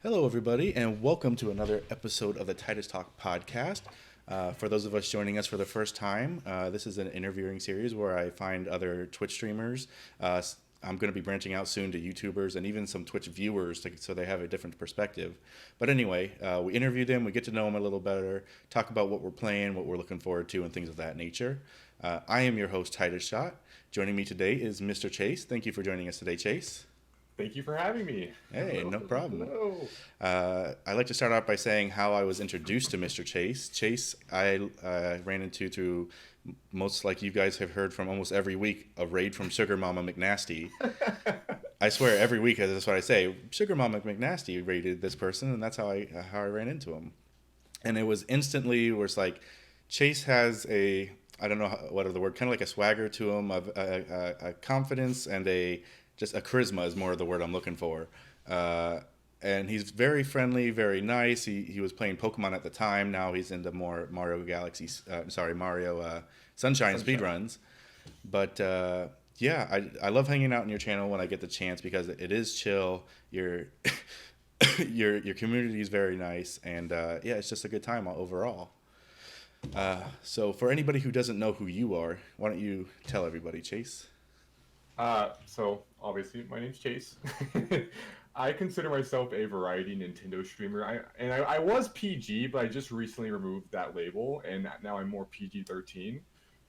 Hello, everybody, and welcome to another episode of the Tidus Talk podcast. For those of us joining us for the first time, this is an interviewing series where I find other Twitch streamers. I'm going to be branching out soon to YouTubers and even some Twitch viewers so they have a different perspective. But anyway, we interview them, we get to know them a little better, talk about what we're playing, what we're looking forward to, and things of that nature. I am your host, Tidus Shot. Joining me today is MrChase. Thank you for joining us today, Chase. Thank you for having me. Hey, Hello, no hello, problem. hello. I'd like to start off by saying how I was introduced to MrChase. Chase, I ran into through most, like you guys have heard from almost every week, a raid from Sugar Mama McNasty. I swear every week that's what I say. Sugar Mama McNasty raided this person, and that's how I ran into him. And it was instantly where it's like Chase has a, I don't know what are the word, kind of like a swagger to him, of a confidence and just a charisma is more of the word I'm looking for. And he's very friendly, very nice. He was playing Pokemon at the time. Now he's into more Mario Galaxy, Mario Sunshine speedruns. But yeah, I love hanging out in your channel when I get the chance because it is chill. Your your community is very nice, and yeah, it's just a good time overall. So for anybody who doesn't know who you are, why don't you tell everybody, Chase? So obviously my name's Chase. I consider myself a variety Nintendo streamer. I was PG, but I just recently removed that label, and now I'm more PG-13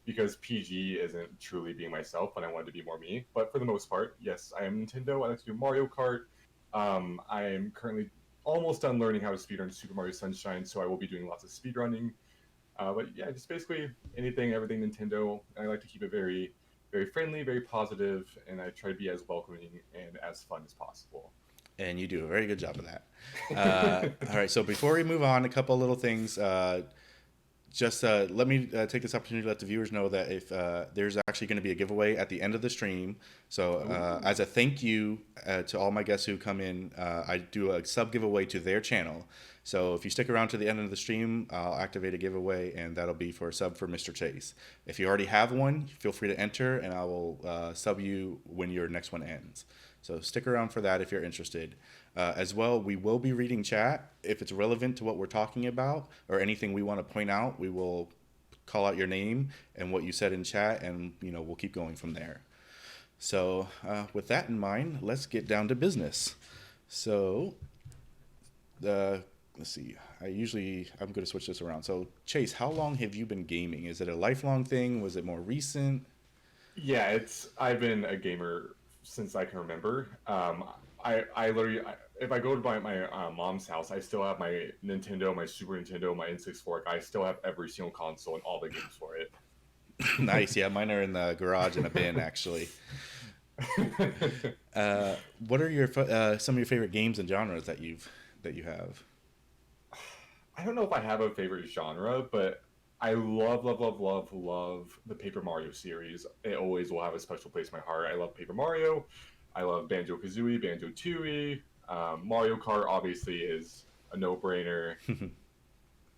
because PG isn't truly being myself, and I wanted to be more me. But for the most part, yes, I am Nintendo. I like to do Mario Kart. I am currently almost done learning how to speedrun Super Mario Sunshine, so I will be doing lots of speedrunning. But yeah, just basically anything, everything Nintendo. I like to keep it very, very friendly, very positive, and I try to be as welcoming and as fun as possible. And you do a very good job of that. All right, so before we move on, a couple of little things. Just let me take this opportunity to let the viewers know that if there's actually going to be a giveaway at the end of the stream. So as a thank you to all my guests who come in, I do a sub giveaway to their channel. So if you stick around to the end of the stream, I'll activate a giveaway, and that'll be for a sub for MrChase. If you already have one, feel free to enter, and I will sub you when your next one ends. So stick around for that if you're interested. As well, we will be reading chat. If it's relevant to what we're talking about or anything we want to point out, we will call out your name and what you said in chat, and we'll keep going from there. So with that in mind, let's get down to business. So let's see. I'm going to switch this around. So Chase, how long have you been gaming? Is it a lifelong thing? Was it more recent? Yeah, I've been a gamer since I can remember. I literally, if I go to my mom's house, I still have my Nintendo, my Super Nintendo, my N64. I still have every single console and all the games for it. Nice. Yeah, mine are in the garage in a bin, actually. What are some of your favorite games and genres that you have? I don't know if I have a favorite genre, but I love, love, love, love, love the Paper Mario series. It always will have a special place in my heart. I love Paper Mario. I love Banjo Kazooie, Banjo Tooie. Mario Kart obviously is a no-brainer.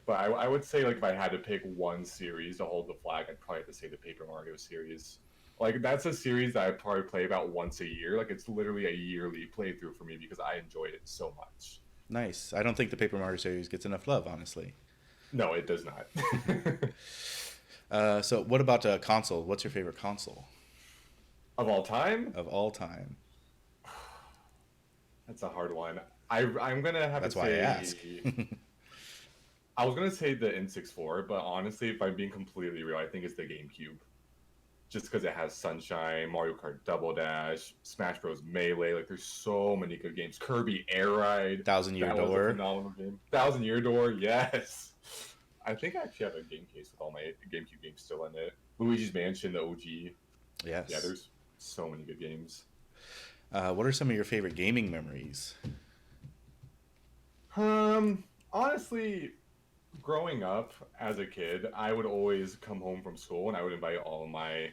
But I would say, like, if I had to pick one series to hold the flag, I'd probably have to say the Paper Mario series. Like, that's a series that I probably play about once a year. Like, it's literally a yearly playthrough for me because I enjoy it so much. Nice. I don't think the Paper Mario series gets enough love, honestly. No, it does not. So what about console? What's your favorite console Of all time? of all time? That's a hard one. I'm gonna have That's to why I say ask. I was gonna say the N64, but honestly, if I'm being completely real, I think it's the GameCube. Just because it has Sunshine, Mario Kart Double Dash, Smash Bros. Melee. Like, there's so many good games. Kirby Air Ride. Thousand Year That was a Door. phenomenal game. Thousand Year Door, yes. I think I actually have a game case with all my GameCube games still in it. Luigi's Mansion, the OG. Yes. Yeah, there's so many good games. What are some of your favorite gaming memories? Honestly, growing up as a kid, I would always come home from school and I would invite all of my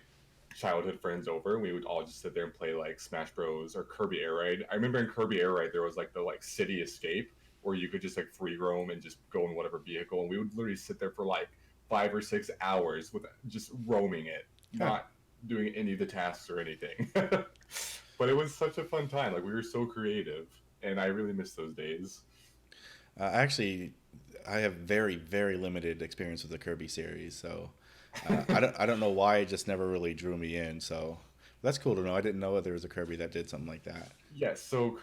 childhood friends over, and we would all just sit there and play like Smash Bros or Kirby Air Ride. I remember in Kirby Air Ride there was like the city escape where you could just like free roam and just go in whatever vehicle, and we would literally sit there for like 5 or 6 hours with just roaming it, not doing any of the tasks or anything. But it was such a fun time. Like, we were so creative, and I really miss those days. Actually, I have very, very limited experience with the Kirby series, so I don't know why it just never really drew me in. So that's cool to know. I didn't know that there was a Kirby that did something like that. Yes, so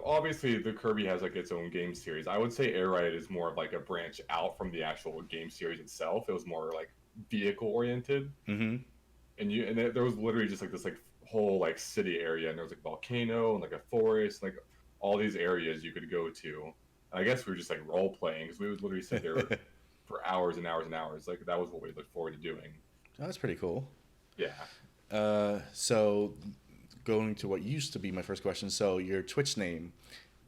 obviously the Kirby has like its own game series. I would say Air Ride is more of like a branch out from the actual game series itself. It was more like vehicle oriented, Mm-hmm. there was literally just like this like whole like city area, and there was like a volcano and like a forest, like all these areas you could go to. And I guess we were just like role playing because we would literally sit there for hours and hours and hours. Like that was what we looked forward to doing. That's pretty cool. Yeah. So going to what used to be my first question. So your Twitch name,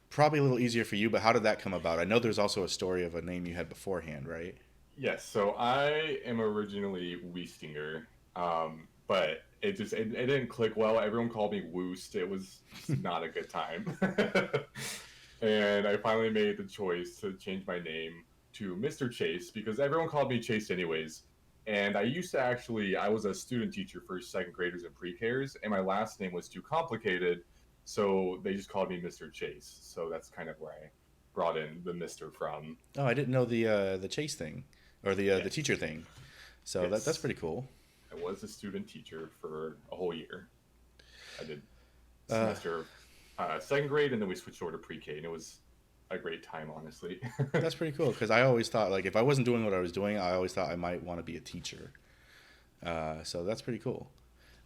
probably a little easier for you, but how did that come about? I know there's also a story of a name you had beforehand, right? Yes. So I am originally Weestinger, but it didn't click well. Everyone called me Woost. It was just not a good time. And I finally made the choice to change my name to MrChase because everyone called me Chase anyways. And I was a student teacher for second graders and pre-Ks, and my last name was too complicated, so they just called me MrChase. So that's kind of where I brought in the Mister from. Oh, I didn't know the chase thing, or the Yes, teacher thing. So that's yes. pretty cool. I was a student teacher for a whole year. I did Uh, semester second grade, and then we switched over to pre-K, and it was a great time, honestly. that's pretty cool because I always thought like if I wasn't doing what I was doing, I always thought I might want to be a teacher. So that's pretty cool.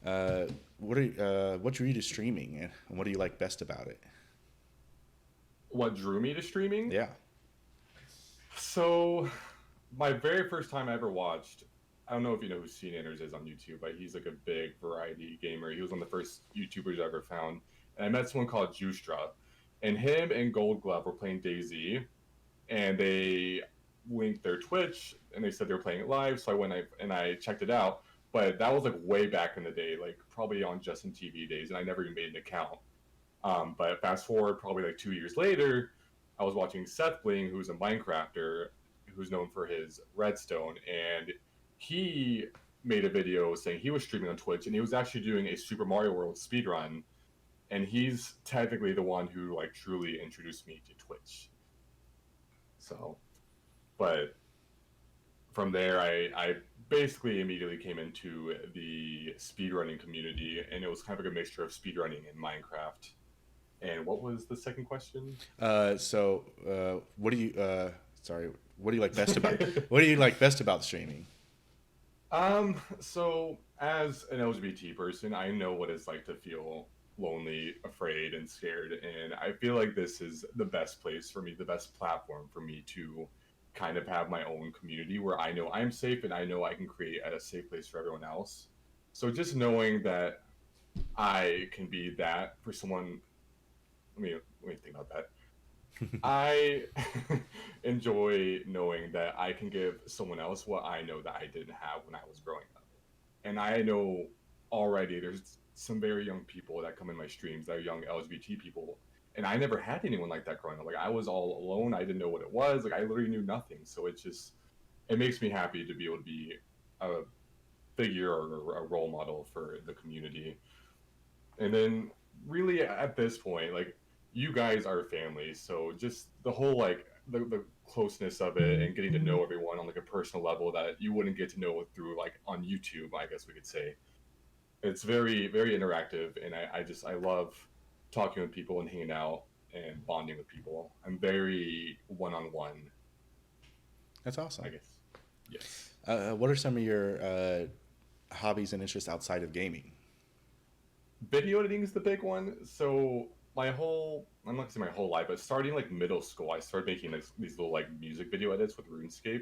What drew you to streaming, and what do you like best about it? What drew me to streaming? Yeah. So, my very first time I ever watched, I don't know if you know who Scene Enters is on YouTube, but he's like a big variety gamer. He was one of the first YouTubers I ever found. And I met someone called Justra. And him and Gold Glove were playing DayZ. And they linked their Twitch and they said they were playing it live. So and I checked it out. But that was like way back in the day, like probably on Justin TV days. And I never even made an account. But fast forward probably like 2 years later, I was watching Seth Bling, who's a Minecrafter, who's known for his redstone, and he made a video saying he was streaming on Twitch, and he was actually doing a Super Mario World speedrun, and he's technically the one who like truly introduced me to Twitch. So, but from there, I basically immediately came into the speedrunning community, and it was kind of like a mixture of speedrunning and Minecraft. And what was the second question? What do you? Sorry. What do you like best about? What do you like best about streaming? So as an LGBT person, I know what it's like to feel lonely, afraid, and scared. And I feel like this is the best place for me, the best platform for me to kind of have my own community where I know I'm safe and I know I can create at a safe place for everyone else. So just knowing that I can be that for someone, let me think about that. I enjoy knowing that I can give someone else what I know that I didn't have when I was growing up. And I know already there's some very young people that come in my streams that are young LGBT people. And I never had anyone like that growing up. Like I was all alone. I didn't know what it was. Like I literally knew nothing. So it makes me happy to be able to be a figure or a role model for the community. And then really at this point, like you guys are family, so just the whole like the closeness of it and getting to know everyone on like a personal level that you wouldn't get to know through like on YouTube, I guess we could say. It's very, very interactive, and I love talking with people and hanging out and bonding with people. I'm very one-on-one, That's awesome. I guess. Yes. What are some of your hobbies and interests outside of gaming? Video editing is the big one. So I'm not gonna say my whole life, but starting like middle school, I started making these little like music video edits with RuneScape,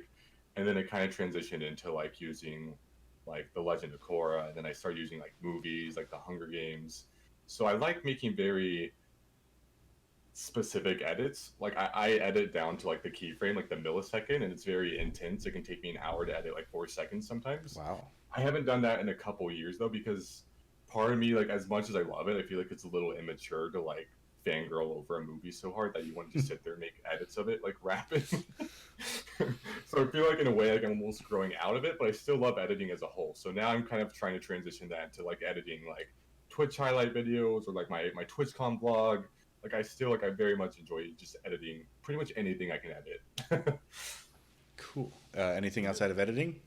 and then it kind of transitioned into like using like The Legend of Korra, and then I started using like movies like The Hunger Games. So I like making very specific edits. Like I edit down to like the keyframe, like the millisecond, and it's very intense. It can take me an hour to edit like 4 seconds sometimes. Wow. I haven't done that in a couple years though, because part of me, like as much as I love it, I feel like it's a little immature to like fangirl over a movie so hard that you want to just sit there and make edits of it like rapid. So I feel like in a way like I'm almost growing out of it, but I still love editing as a whole. So now I'm kind of trying to transition that to like editing like Twitch highlight videos or like my Twitchcon vlog, I very much enjoy just editing pretty much anything I can edit. Cool. Anything outside of editing?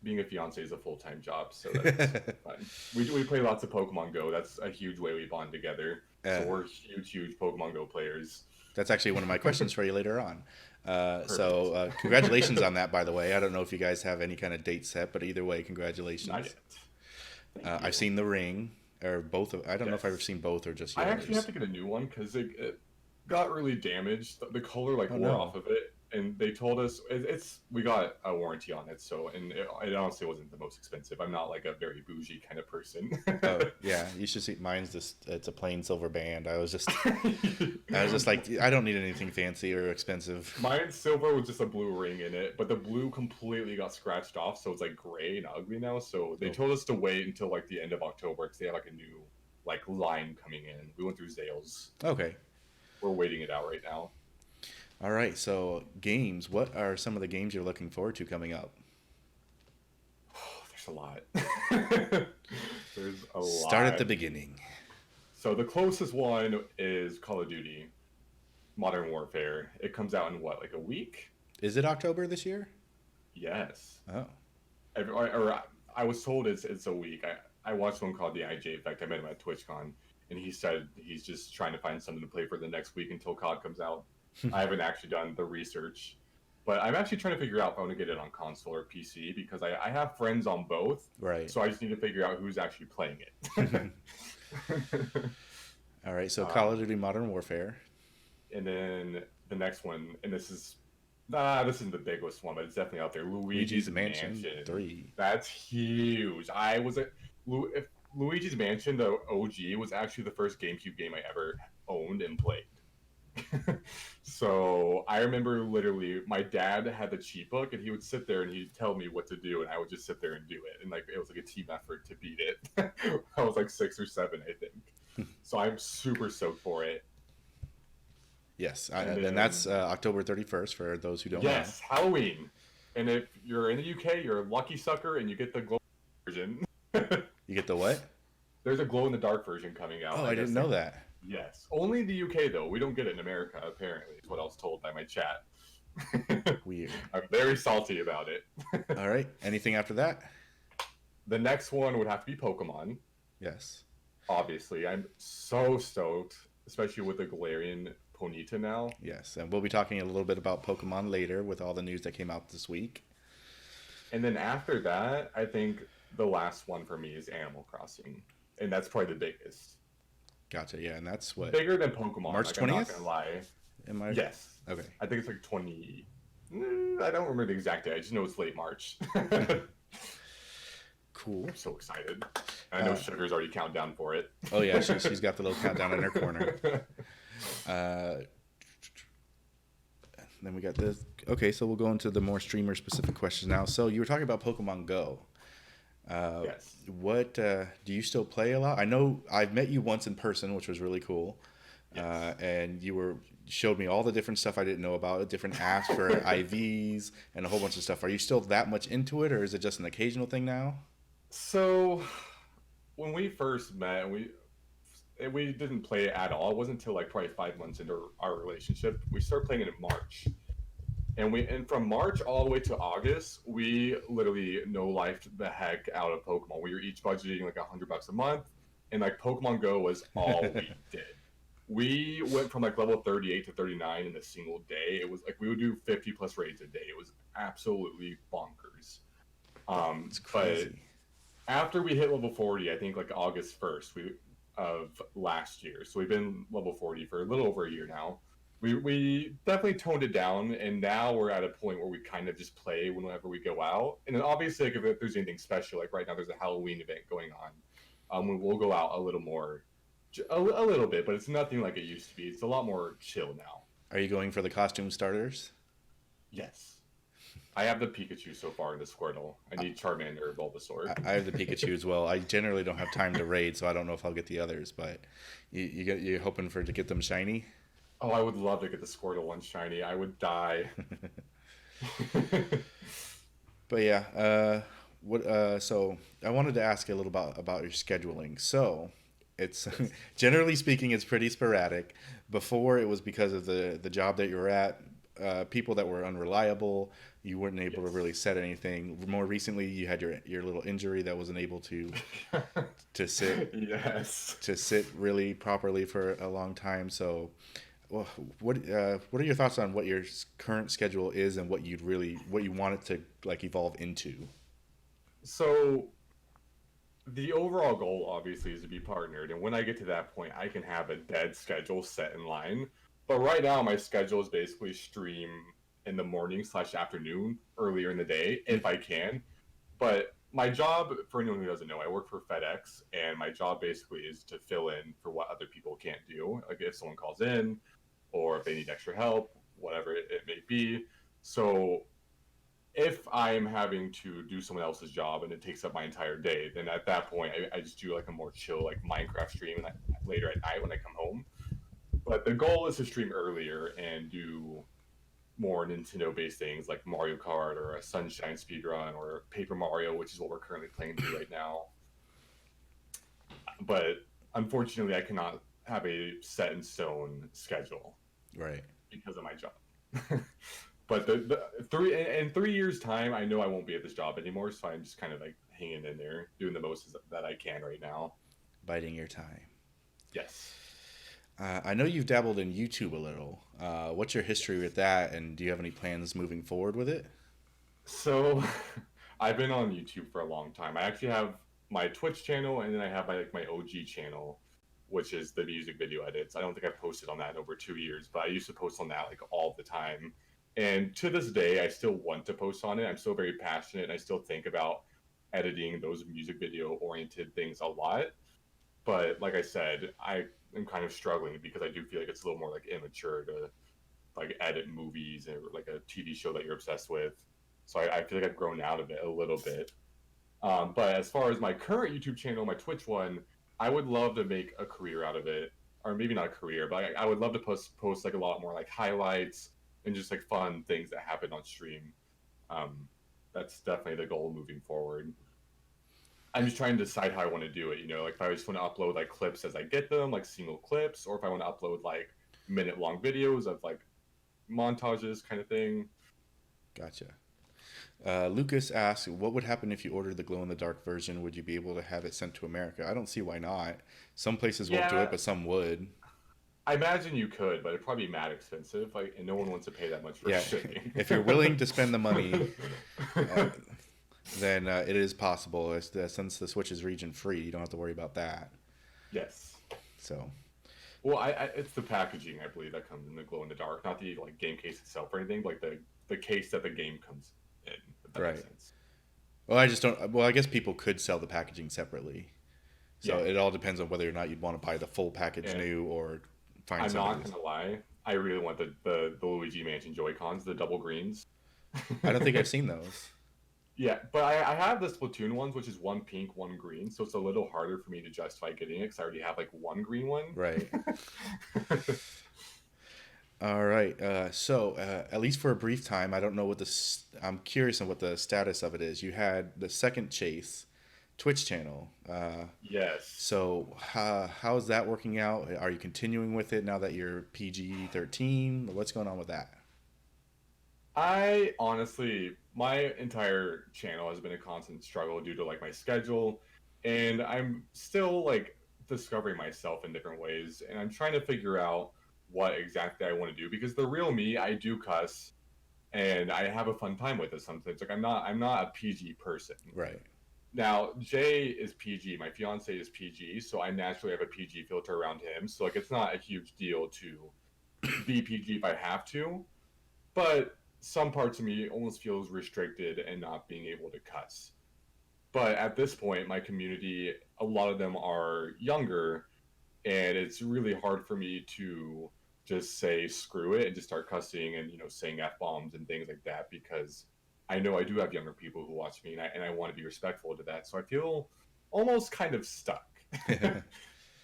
Being a fiance is a full-time job, so that's fun. We play lots of Pokemon Go. That's a huge way we bond together. So we're huge Pokemon Go players. That's actually one of my questions for you later on. Congratulations on that, by the way. I don't know if you guys have any kind of date set, but either way, congratulations. Not yet. I've seen the ring, or both of. I don't know if I've seen both or just yours. I actually have to get a new one because it got really damaged. The color wore off of it, and they told us we got a warranty on it. So it honestly wasn't the most expensive. I'm not like a very bougie kind of person. Oh yeah, you should see mine's just it's a plain silver band. I was just like, I don't need anything fancy or expensive. Mine's silver with just a blue ring in it, but the blue completely got scratched off, so it's like gray and ugly now. So they told us to wait until like the end of October because they have like a new like line coming in. We went through sales. Okay. We're waiting it out right now. All right, so games. What are some of the games you're looking forward to coming up? There's a lot. There's a lot. Start at the beginning. So the closest one is Call of Duty Modern Warfare. It comes out in what, like a week? Is it October this year? Yes. Oh. I was told it's a week. I watched one called the IJ Effect. I met him at Twitchcon, and he said he's just trying to find something to play for the next week until COD comes out. I haven't actually done the research, but I'm actually trying to figure out if I want to get it on console or PC because I have friends on both. Right. So I just need to figure out who's actually playing it. All right. So Call of Duty Modern Warfare. And then the next one, and this isn't the biggest one, but it's definitely out there. Luigi's Mansion 3. That's huge. If Luigi's Mansion, the OG, was actually the first GameCube game I ever owned and played. So I remember literally my dad had the cheat book and he would sit there and he'd tell me what to do and I would just sit there and do it, and like it was like a team effort to beat it. I was like 6 or 7, I think. So I'm super stoked for it. Yes, and that's October 31st for those who don't know. Yes, Halloween. And if you're in the UK, you're a lucky sucker and you get the glow version. You get the what? There's a glow in the dark version coming out. Oh, I didn't know that. Yes. Only in the UK, though. We don't get it in America, apparently, is what I was told by my chat. Weird. I'm very salty about it. All right. Anything after that? The next one would have to be Pokemon. Yes. Obviously. I'm so stoked, especially with the Galarian Ponyta now. Yes. And we'll be talking a little bit about Pokemon later with all the news that came out this week. And then after that, I think the last one for me is Animal Crossing. And that's probably the biggest. Gotcha. Yeah, and that's what, bigger than Pokemon. March 20th? I'm not gonna lie. Am I? Yes. Okay. I think it's like 20. I don't remember the exact day. I just know it's late March. Cool. I'm so excited. I know Sugar's already counting down for it. Oh yeah, she's got the little countdown in her corner. Then we got this. Okay, so we'll go into the more streamer specific questions now. So you were talking about Pokemon Go. Yes. What do you still play a lot? I know I've met you once in person, which was really cool. Yes. And you showed me all the different stuff I didn't know about, different apps for IVs and a whole bunch of stuff. Are you still that much into it, or is it just an occasional thing now? So when we first met, we didn't play it at all. It wasn't until like probably 5 months into our relationship. We started playing it in March. And from March all the way to August, we literally no-lifed the heck out of Pokemon. We were each budgeting like $100 a month, and like Pokemon Go was all we did. We went from like level 38 to 39 in a single day. It was like we would do 50 plus raids a day. It was absolutely bonkers. It's crazy. But after we hit level 40, I think like August 1st of last year. So we've been level 40 for a little over a year now. We definitely toned it down, and now we're at a point where we kind of just play whenever we go out. And then obviously, like, if there's anything special, like right now there's a Halloween event going on, we'll go out a little more, a little bit, but it's nothing like it used to be. It's a lot more chill now. Are you going for the costume starters? Yes. I have the Pikachu so far, the Squirtle. I need Charmander or Bulbasaur. I have the Pikachu as well. I generally don't have time to raid, so I don't know if I'll get the others, but you're hoping to get them shiny? Oh, I would love to get the Squirtle one shiny. I would die. But yeah, so I wanted to ask you a little about your scheduling. So It's Yes. generally speaking, it's pretty sporadic. Before it was because of the job that you were at, people that were unreliable. You weren't able to Yes. really set anything. More recently, you had your little injury that wasn't able to sit Yes. to sit really properly for a long time. So, well, what are your thoughts on what your current schedule is and what you want it to like evolve into? So the overall goal obviously is to be partnered, and when I get to that point, I can have a dead schedule set in line. But right now, my schedule is basically stream in the morning slash afternoon, earlier in the day, if I can. But my job, for anyone who doesn't know, I work for FedEx, and my job basically is to fill in for what other people can't do. Like if someone calls in, or if they need extra help, whatever it may be. So if I'm having to do someone else's job and it takes up my entire day, then at that point I just do like a more chill like Minecraft stream later at night when I come home. But the goal is to stream earlier and do more Nintendo based things like Mario Kart or a Sunshine speedrun or Paper Mario, which is what we're currently playing through right now. But unfortunately, I cannot have a set in stone schedule Right. because of my job. But the 3 years time, I know I won't be at this job anymore, so I'm just kind of like hanging in there, doing the most that I can right now. Biding your time. Yes. I know you've dabbled in YouTube a little. What's your history with that, and do you have any plans moving forward with it? So I've been on YouTube for a long time. I actually have my Twitch channel, and then I have my OG channel, which is the music video edits. I don't think I've posted on that in over 2 years, but I used to post on that like all the time. And to this day, I still want to post on it. I'm still very passionate, and I still think about editing those music video oriented things a lot. But like I said, I am kind of struggling because I do feel like it's a little more like immature to like edit movies or like a TV show that you're obsessed with. So I feel like I've grown out of it a little bit. But as far as my current YouTube channel, my Twitch one, I would love to make a career out of it, or maybe not a career, but I would love to post like a lot more like highlights and just like fun things that happen on stream. Um, that's definitely the goal moving forward. I'm just trying to decide how I want to do it. You know, like if I just want to upload like clips as I get them, like single clips, or if I want to upload like minute long videos of like montages kind of thing. Gotcha. Lucas asks, what would happen if you ordered the glow in the dark version? Would you be able to have it sent to America? I don't see why not. Some places won't do Yeah, it, but some would. I imagine you could, but it'd probably be mad expensive. Like, and no one wants to pay that much for Yeah, shipping. if you're willing to spend the money, uh, then it is possible. Since the Switch is region free, you don't have to worry about that. Yes. So, Well, it's the packaging I believe that comes in the glow in the dark, not the like game case itself or anything. Like the case that the game comes in. If that makes right. sense. Well, I just don't. Well, I guess people could sell the packaging separately. So Yeah, it all depends on whether or not you'd want to buy the full package and new or find I'm somebody. not gonna lie. I really want the Luigi Mansion Joy Cons, the double greens. I don't think I've seen those. Yeah, but I have the Splatoon ones, which is one pink, one green, so it's a little harder for me to justify getting it because I already have like one green one. Right. All right. At least for a brief time, I don't know what I'm curious on what the status of it is. You had the second Chase Twitch channel. Yes. So how is that working out? Are you continuing with it now that you're PG-13? What's going on with that? I honestly, my entire channel has been a constant struggle due to like my schedule, and I'm still like discovering myself in different ways, and I'm trying to figure out what exactly I want to do because the real me, I do cuss, and I have a fun time with it sometimes. Like I'm not a PG person. Right. Now Jay is PG, my fiance is PG, so I naturally have a PG filter around him. So like it's not a huge deal to be PG if I have to, but some parts of me almost feels restricted and not being able to cuss. But at this point, my community, a lot of them are younger, and it's really hard for me to just say screw it and just start cussing and saying f bombs and things like that because I know I do have younger people who watch me, and I want to be respectful to that. So I feel almost kind of stuck.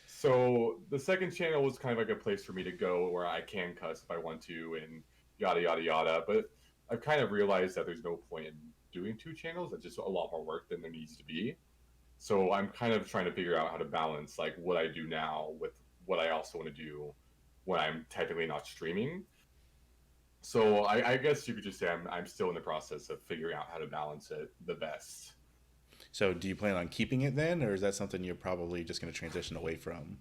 So the second channel was kind of like a place for me to go where I can cuss if I want to and yada yada yada. But I've kind of realized that there's no point in doing two channels. That's just a lot more work than there needs to be. So I'm kind of trying to figure out how to balance like what I do now with what I also want to do when I'm technically not streaming. So I guess you could just say I'm still in the process of figuring out how to balance it the best. So do you plan on keeping it then, or is that something you're probably just going to transition away from?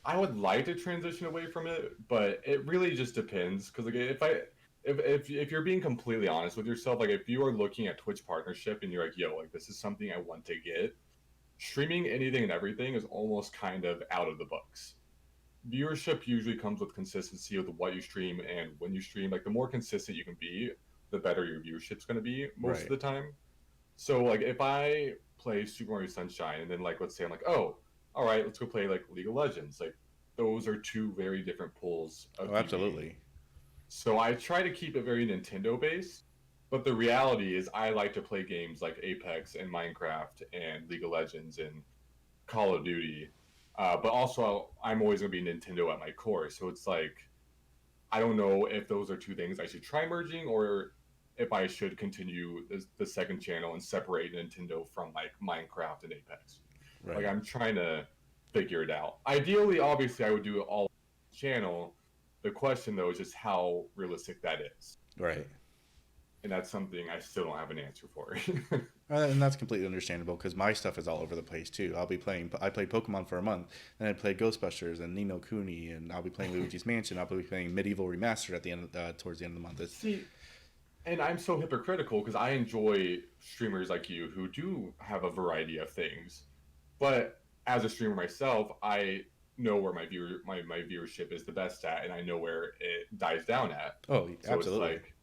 I would like to transition away from it, but it really just depends. Because like if you're being completely honest with yourself, like if you are looking at Twitch partnership and you're like, yo, like this is something I want to get, streaming anything and everything is almost kind of out of the books. Viewership usually comes with consistency with what you stream and when you stream. Like the more consistent you can be, the better your viewership's going to be most of Right. the time. So like if I play Super Mario Sunshine and then like let's say I'm like, oh, all right, let's go play like League of Legends. Like those are two very different pools of Oh, viewing. absolutely. So I try to keep it very Nintendo based. But the reality is I like to play games like Apex and Minecraft and League of Legends and Call of Duty. But also I'm always gonna be Nintendo at my core. So it's like I don't know if those are two things I should try merging or if I should continue the second channel and separate Nintendo from like Minecraft and Apex. Like Right. I'm trying to figure it out. Ideally, obviously, I would do it all channel. The question though is just how realistic that is, Right. and that's something I still don't have an answer for. And that's completely understandable because my stuff is all over the place too. I played Pokemon for a month, then I played Ghostbusters and Nino Cooney, and I'll be playing Luigi's Mansion. I'll be playing Medieval Remastered at the end, towards the end of the month. See, and I'm so hypocritical because I enjoy streamers like you who do have a variety of things, but as a streamer myself, I know where my viewership is the best at, and I know where it dies down at. Oh, So it's absolutely. like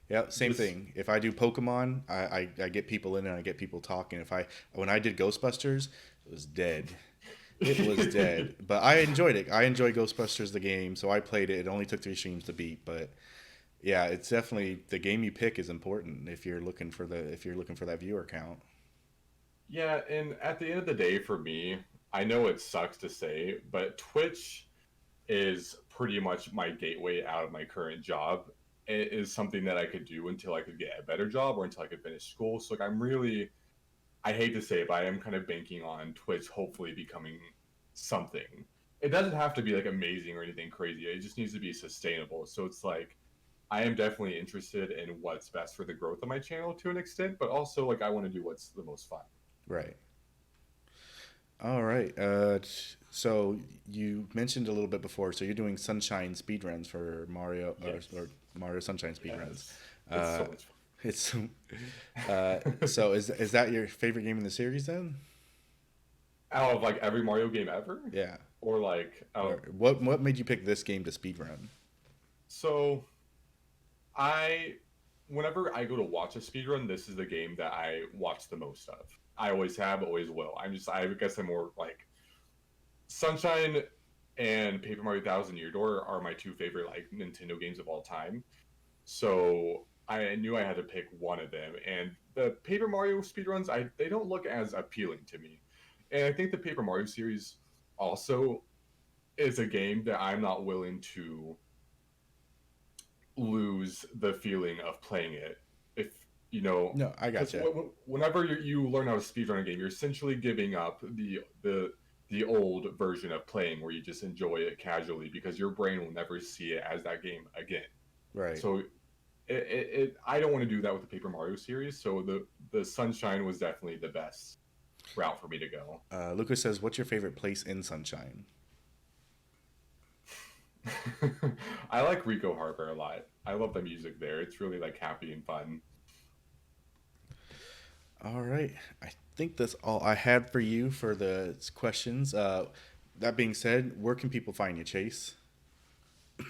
Yeah, same this. thing. If I do Pokemon, I get people in and I get people talking. When I did Ghostbusters, it was dead. It was dead. But I enjoyed it. I enjoyed Ghostbusters the game, so I played it. It only took 3 streams to beat, but yeah, it's definitely the game you pick is important if you're looking for that viewer count. Yeah, and at the end of the day, for me, I know it sucks to say, but Twitch is pretty much my gateway out of my current job. It is something that I could do until I could get a better job or until I could finish school. So like I'm really, I hate to say it, but I am kind of banking on Twitch hopefully becoming something. It doesn't have to be like amazing or anything crazy. It just needs to be sustainable. So it's like I am definitely interested in what's best for the growth of my channel to an extent, but also like I want to do what's the most fun. Right. All right. So you mentioned a little bit before. So you're doing Sunshine speedruns for Mario or Yes. Mario Sunshine speedruns. Yes. It's so Uh, much it's fun. so is that your favorite game in the series then? Out of like every Mario game ever? Yeah. Or like Or out what made you pick this game to speedrun? so I whenever I go to watch a speedrun, this is the game that I watch the most of. I always have, always will. I guess I'm more like Sunshine and Paper Mario Thousand Year Door are my two favorite like Nintendo games of all time. So I knew I had to pick one of them. And the Paper Mario speedruns, I they don't look as appealing to me. And I think the Paper Mario series also is a game that I'm not willing to lose the feeling of playing it. If you know, No, I because gotcha. whenever you learn how to speedrun a game, you're essentially giving up the old version of playing where you just enjoy it casually because your brain will never see it as that game again. Right. So I don't want to do that with the Paper Mario series. So the Sunshine was definitely the best route for me to go. Lucas says, "What's your favorite place in Sunshine?" I like Rico Harbor a lot. I love the music there. It's really like happy and fun. All right. I think that's all I had for you for the questions. That being said, where can people find you, Chase?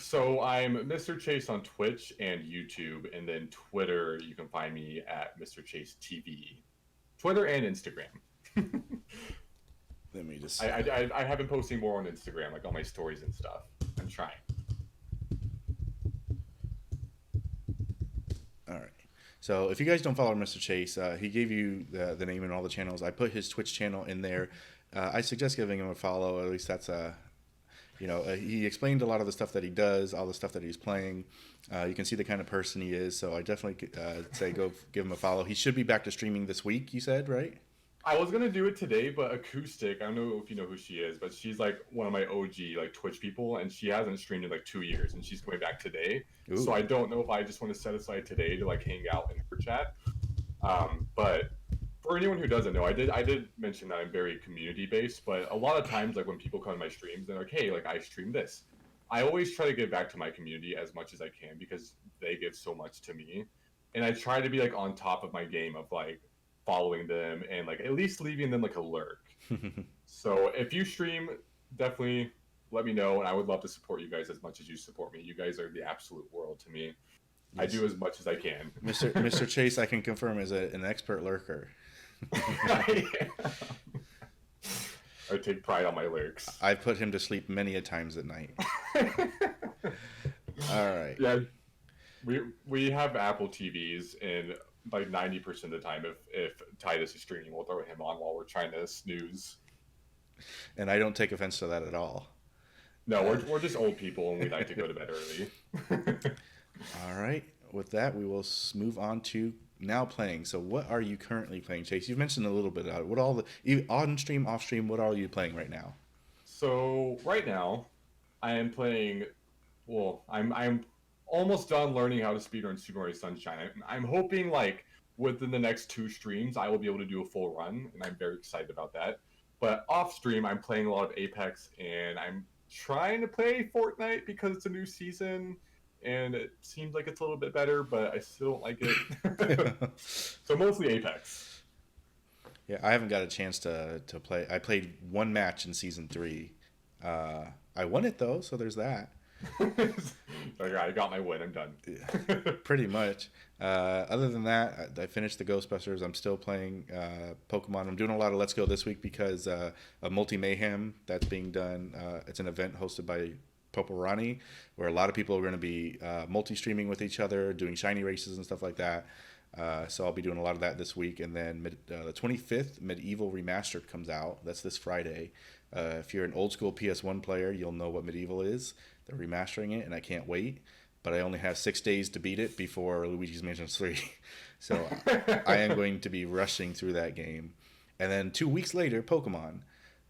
So I'm MrChase on Twitch and YouTube, and then Twitter. You can find me at MrChase TV, Twitter and Instagram. Let me just. I have been posting more on Instagram, like all my stories and stuff. I'm trying. All right. So if you guys don't follow Mr. Chase, he gave you the name and all the channels. I put his Twitch channel in there. I suggest giving him a follow. At least that's he explained a lot of the stuff that he does, all the stuff that he's playing. You can see the kind of person he is. So I definitely say go give him a follow. He should be back to streaming this week. You said, right? I was gonna do it today, but Acoustic, I don't know if you know who she is, but she's like one of my OG like Twitch people, and she hasn't streamed in like 2 years, and she's coming back today. So Ooh. I don't know if I just want to set aside today to like hang out in her chat. But for anyone who doesn't know, I did mention that I'm very community based, but a lot of times like when people come to my streams, they're like, "Hey, like I stream this." I always try to give back to my community as much as I can because they give so much to me, and I try to be like on top of my game of like following them and like at least leaving them like a lurk. So if you stream, definitely let me know, and I would love to support you guys as much as you support me. You guys are the absolute world to me. I Yes. do as much as I can. Mr. Chase, I can confirm, is an expert lurker. I take pride on my lyrics. I've put him to sleep many a times at night. All right. Yeah, we have Apple TVs, and like 90% of the time, if Tidus is streaming, we'll throw him on while we're trying to snooze. And I don't take offense to that at all. No, we're just old people, and we like to go to bed early. All right. With that, we will move on to now playing. So, what are you currently playing, Chase? You've mentioned a little bit about it. What all the on stream, off stream? What are you playing right now? So right now, I am playing. Well, I'm almost done learning how to speedrun Super Mario Sunshine. I'm hoping like within the next 2 streams, I will be able to do a full run, and I'm very excited about that. But off stream, I'm playing a lot of Apex, and I'm trying to play Fortnite because it's a new season, and it seems like it's a little bit better, but I still don't like it. So mostly Apex. Yeah, I haven't got a chance to play. I played one match in season 3. I won it though, so there's that. Okay, I got my win. I'm done. Pretty much. Other than that, I finished the Ghostbusters. I'm still playing Pokemon. I'm doing a lot of Let's Go this week because of Multi Mayhem that's being done. It's an event hosted by Poporani where a lot of people are going to be multi-streaming with each other, doing shiny races and stuff like that. So I'll be doing a lot of that this week. And then the 25th, Medieval Remastered comes out. That's this Friday. If you're an old school PS1 player, you'll know what Medieval is. They're remastering it, and I can't wait. But I only have 6 days to beat it before Luigi's Mansion 3. So I am going to be rushing through that game. And then 2 weeks later, Pokemon.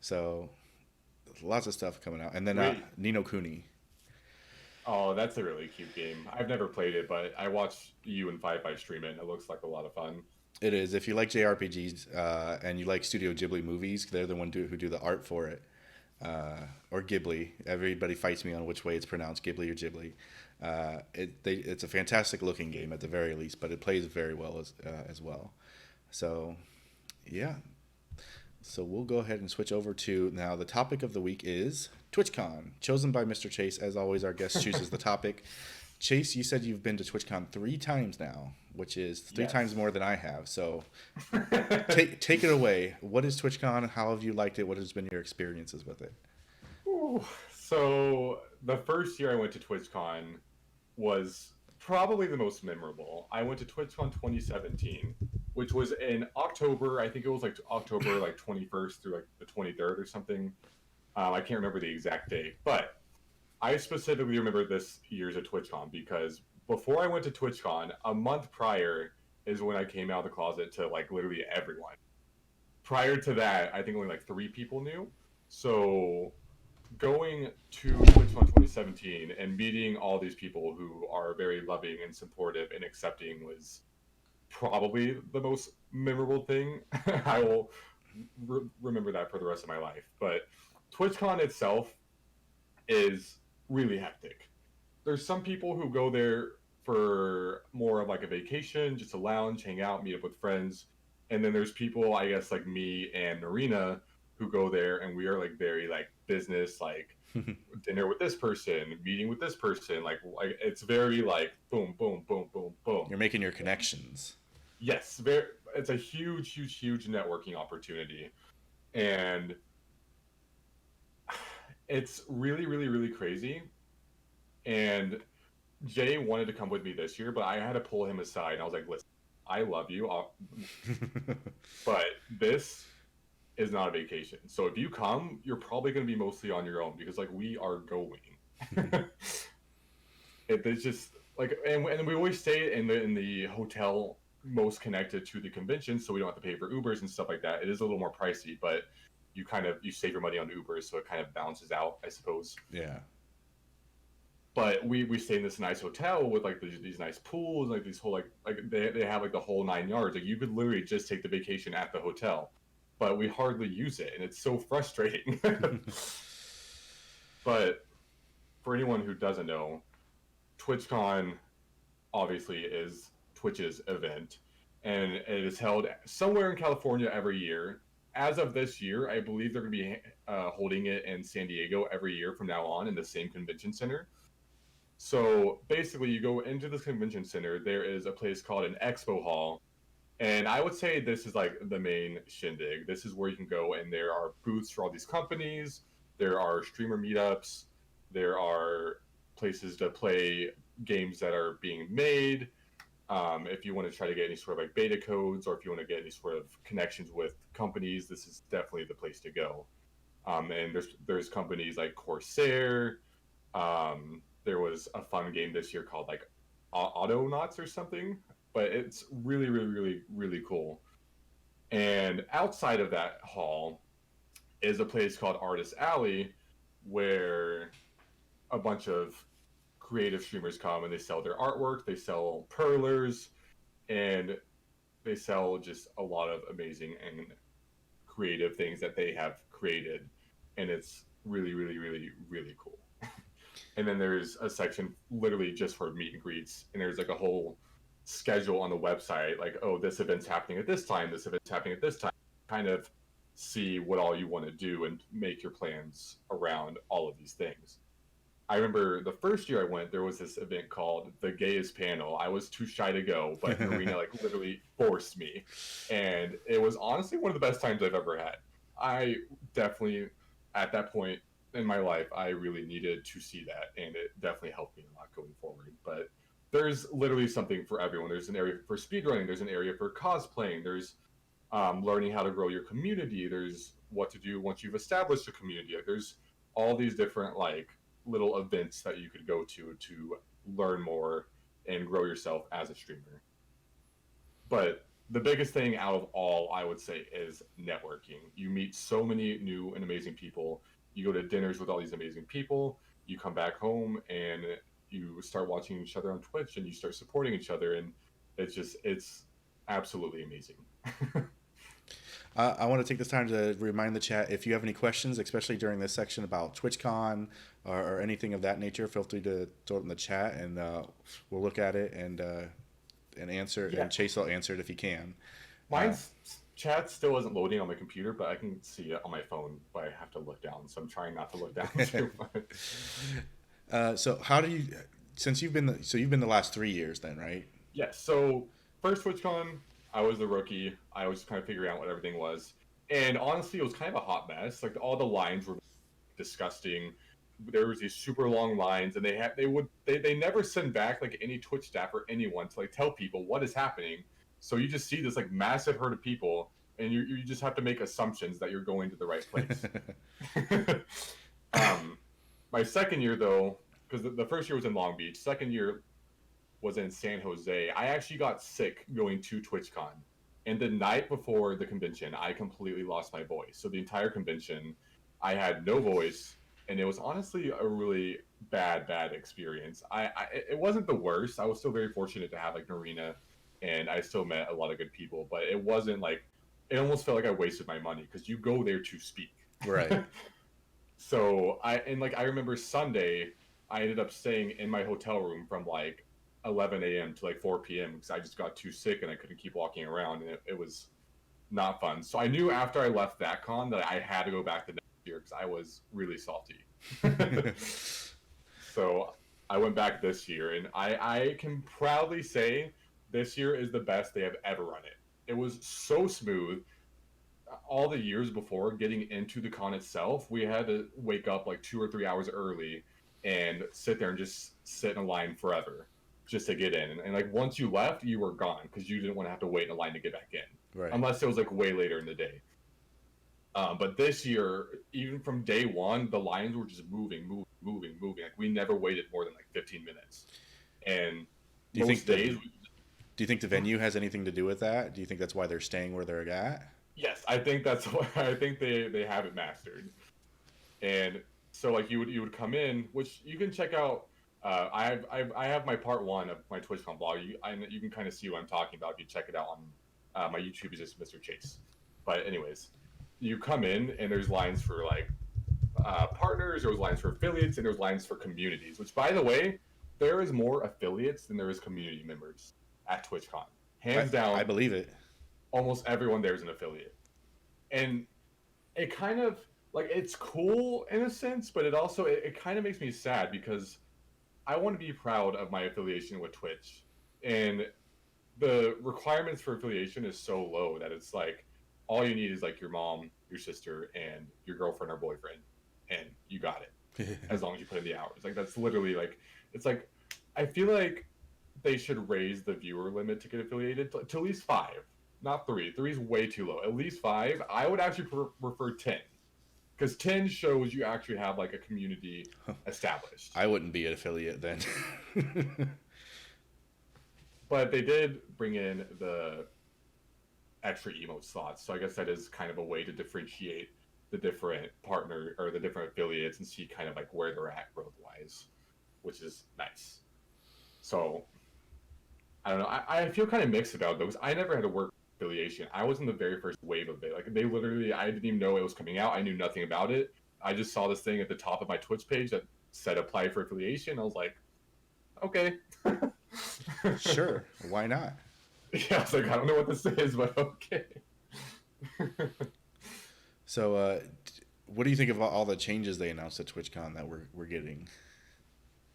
So lots of stuff coming out. And then Ni no Kuni. Oh, that's a really cute game. I've never played it, but I watched you and Fi stream it, and it looks like a lot of fun. It is. If you like JRPGs and you like Studio Ghibli movies, they're the one who do the art for it. Or Ghibli. Everybody fights me on which way it's pronounced, Ghibli or Ghibli. It's a fantastic looking game at the very least, but it plays very well as well. So, yeah. So we'll go ahead and switch over to now. The topic of the week is TwitchCon, chosen by Mr. Chase. As always, our guest chooses the topic. Chase, you said you've been to TwitchCon 3 times now, which is three times more than I have. So take it away. What is TwitchCon? How have you liked it? What has been your experiences with it? Ooh. So the first year I went to TwitchCon was probably the most memorable. I went to TwitchCon 2017, which was in October. I think it was like October like 21st through like the 23rd or something. I can't remember the exact date, but I specifically remember this year's at TwitchCon because before I went to TwitchCon, a month prior is when I came out of the closet to like literally everyone. Prior to that, I think only like 3 people knew. So going to TwitchCon 2017 and meeting all these people who are very loving and supportive and accepting was probably the most memorable thing. I will remember that for the rest of my life. But TwitchCon itself is really hectic. There's some people who go there for more of like a vacation, just a lounge, hang out, meet up with friends. And then there's people, I guess, like me and Marina who go there and we are like very like business, like dinner with this person, meeting with this person. Like it's very like boom, boom, boom, boom, boom. You're making your connections. Yes, it's a huge networking opportunity. And it's really crazy. And Jay wanted to come with me this year, but I had to pull him aside. And I was like, listen, I love you, but this is not a vacation. So if you come, you're probably going to be mostly on your own because like we are going. It's just like, and we always stay in the hotel most connected to the convention, so we don't have to pay for Ubers and stuff like that. It is a little more pricey, but you save your money on Ubers, so it kind of balances out, I suppose. Yeah. But we stay in this nice hotel with like these nice pools, like these whole like they have like the whole 9 yards. Like you could literally just take the vacation at the hotel, but we hardly use it, and it's so frustrating. But for anyone who doesn't know, TwitchCon obviously is Twitch's event, and it is held somewhere in California every year. As of this year, I believe they're going to be holding it in San Diego every year from now on in the same convention center. So basically, you go into this convention center, there is a place called an expo hall. And I would say this is like the main shindig. This is where you can go, and there are booths for all these companies. There are streamer meetups. There are places to play games that are being made. If you want to try to get any sort of like beta codes, or if you want to get any sort of connections with companies, this is definitely the place to go. And there's companies like Corsair. There was a fun game this year called like Autonauts or something, but it's really, really, really, really cool. And outside of that hall is a place called Artist Alley, where a bunch of creative streamers come and they sell their artwork, they sell perlers, and they sell just a lot of amazing and creative things that they have created. And it's really, really, really, really cool. And then there's a section literally just for meet and greets, and there's like a whole schedule on the website, like, oh, this event's happening at this time, this event's happening at this time. Kind of see what all you want to do and make your plans around all of these things. I remember the first year I went, there was this event called the Gayest Panel. I was too shy to go, but Marina like literally forced me, and it was honestly one of the best times I've ever had. I definitely, at that point in my life, I really needed to see that, and it definitely helped me a lot going forward. But there's literally something for everyone. There's an area for speedrunning. There's an area for cosplaying. There's learning how to grow your community. There's what to do once you've established a community. Like, there's all these different like little events that you could go to learn more and grow yourself as a streamer. But the biggest thing out of all, I would say, is networking. You meet so many new and amazing people. You go to dinners with all these amazing people. You come back home and you start watching each other on Twitch, and you start supporting each other, and it's absolutely amazing. I want to take this time to remind the chat, if you have any questions, especially during this section about TwitchCon or anything of that nature, feel free to throw it in the chat, and we'll look at it and answer. Yeah. And Chase will answer it if he can. Mine's chat still isn't loading on my computer, but I can see it on my phone, but I have to look down, so I'm trying not to look down too much. So how do you, since you've been the last 3 years then, right? Yes. So first TwitchCon, I was the rookie. I was just kind of figuring out what everything was, and honestly, it was kind of a hot mess. Like all the lines were disgusting. There was these super long lines, and they never send back like any Twitch staff or anyone to like tell people what is happening. So you just see this like massive herd of people, and you just have to make assumptions that you're going to the right place. My second year though, because the first year was in Long Beach, second year was in San Jose. I actually got sick going to TwitchCon, and the night before the convention, I completely lost my voice. So the entire convention, I had no voice, and it was honestly a really bad experience. It wasn't the worst. I was still very fortunate to have like Narina, and I still met a lot of good people, but it wasn't like, it almost felt like I wasted my money because you go there to speak. Right. So I remember Sunday, I ended up staying in my hotel room from like 11 a.m. to like 4 p.m. because I just got too sick and I couldn't keep walking around, and it was not fun. So I knew after I left that con that I had to go back the next year because I was really salty. So I went back this year, and I can proudly say this year is the best they have ever run it. It was so smooth. All the years before getting into the con itself, we had to wake up like 2 or 3 hours early and sit there and just sit in a line forever just to get in. And like once you left, you were gone because you didn't want to have to wait in a line to get back in. Right. Unless it was like way later in the day. But this year, even from day one, the lines were just moving. Like we never waited more than like 15 minutes. And most days, Do you think the venue has anything to do with that? Do you think that's why they're staying where they're at? Yes, I think that's what I think they have it mastered. And so like you would come in, which you can check out. I have my part one of my TwitchCon blog. You can kind of see what I'm talking about if you check it out on my YouTube is just MrChase. But anyways, you come in and there's lines for like partners, there's lines for affiliates, and there's lines for communities. Which, by the way, there is more affiliates than there is community members at TwitchCon. Hands down, I believe it. almost everyone there is an affiliate, and it kind of like it's cool in a sense, but it kind of makes me sad because I want to be proud of my affiliation with Twitch, and the requirements for affiliation is so low that it's like all you need is like your mom, your sister, and your girlfriend or boyfriend, and you got it as long as you put in the hours. Like that's literally like it's like I feel like they should raise the viewer limit to get affiliated to at least 5, not 3. 3 is way too low. At least 5. I would actually prefer 10. Because 10 shows you actually have like a community established. I wouldn't be an affiliate then. But they did bring in the extra emote slots. So I guess that is kind of a way to differentiate the different partner or the different affiliates and see kind of like where they're at growth wise, which is nice. So I don't know. I feel kind of mixed about those. I never had to work affiliation. I was in the very first wave of it. Like they literally, I didn't even know it was coming out. I knew nothing about it. I just saw this thing at the top of my Twitch page that said apply for affiliation. I was like, okay. Sure. Why not? Yeah, I was like, I don't know what this is, but okay. So, what do you think of all the changes they announced at TwitchCon that we're getting?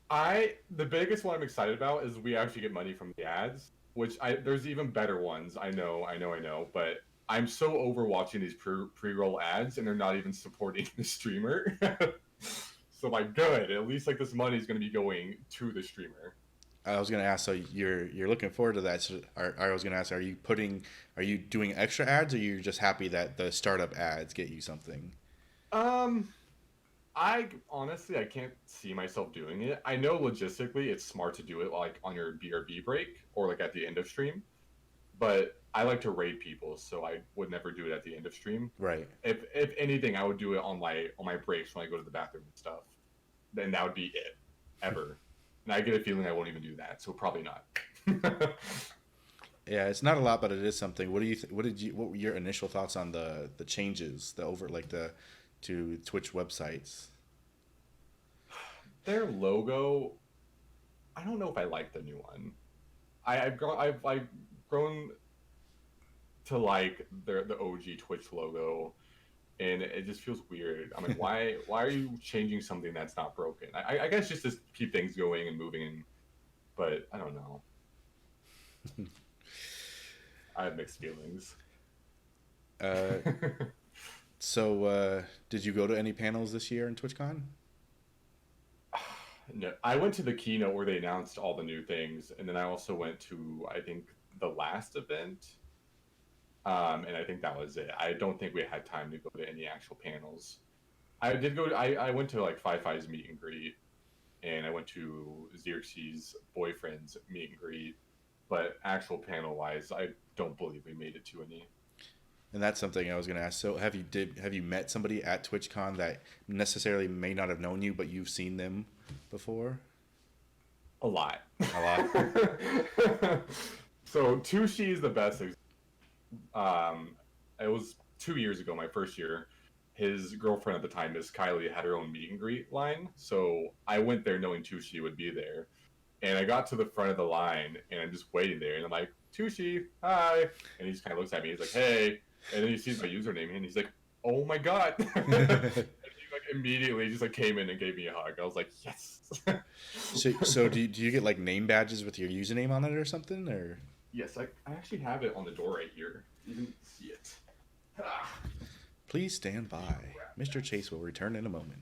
The biggest one I'm excited about is we actually get money from the ads, which there's even better ones. I know, but I'm so over watching these pre-roll ads and they're not even supporting the streamer. So like, good, at least like this money is going to be going to the streamer. I was gonna ask, so you're looking forward to that? So I was gonna ask, are you doing extra ads, or you're just happy that the startup ads get you something? I honestly I can't see myself doing it. I know logistically it's smart to do it like on your BRB break or like at the end of stream, but I like to raid people, so I would never do it at the end of stream. Right. If anything, I would do it on my breaks when I go to the bathroom and stuff. Then that would be it, ever. And I get a feeling I won't even do that, so probably not. Yeah, it's not a lot, but it is something. What were your initial thoughts on the changes, to Twitch websites? Their logo, I don't know if I like the new one. I've grown to like the OG Twitch logo, and it just feels weird. I'm like, why are you changing something that's not broken? I guess just to keep things going and moving, but I don't know. I have mixed feelings. So, did you go to any panels this year in TwitchCon? No, I went to the keynote where they announced all the new things, and then I also went to, I think, the last event, and I think that was it. I don't think we had time to go to any actual panels. I did go. I went to like Fi-Fi's meet and greet, and I went to Xerxes' boyfriend's meet and greet, but actual panel wise, I don't believe we made it to any. And that's something I was going to ask. So, have you met somebody at TwitchCon that necessarily may not have known you, but you've seen them before? A lot. A lot. So Tushi is the best. It was 2 years ago, my first year. His girlfriend at the time, Miss Kylie, had her own meet and greet line. So I went there knowing Tushi would be there. And I got to the front of the line, and I'm just waiting there. And I'm like, Tushi, hi. And he just kind of looks at me. He's like, hey. And then he sees my username, and he's like, oh my God. And he like immediately just like came in and gave me a hug. I was like, yes. So do you get like name badges with your username on it or something? Or Yes, I actually have it on the door right here. You can see it. Please stand by. MrChase will return in a moment.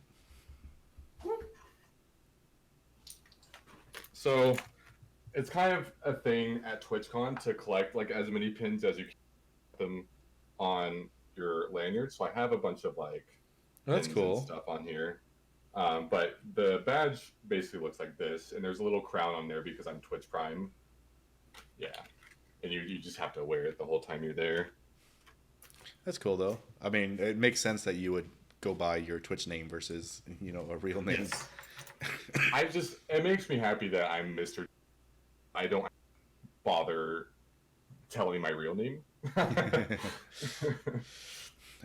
So it's kind of a thing at TwitchCon to collect like as many pins as you can them on your lanyard. So I have a bunch of like that's cool stuff on here. But the badge basically looks like this, and there's a little crown on there because I'm Twitch Prime. Yeah. and you just have to wear it the whole time you're there. That's cool though. I mean, it makes sense that you would go by your Twitch name versus a real name. Yes. It makes me happy that I'm Mr. I don't bother telling my real name. All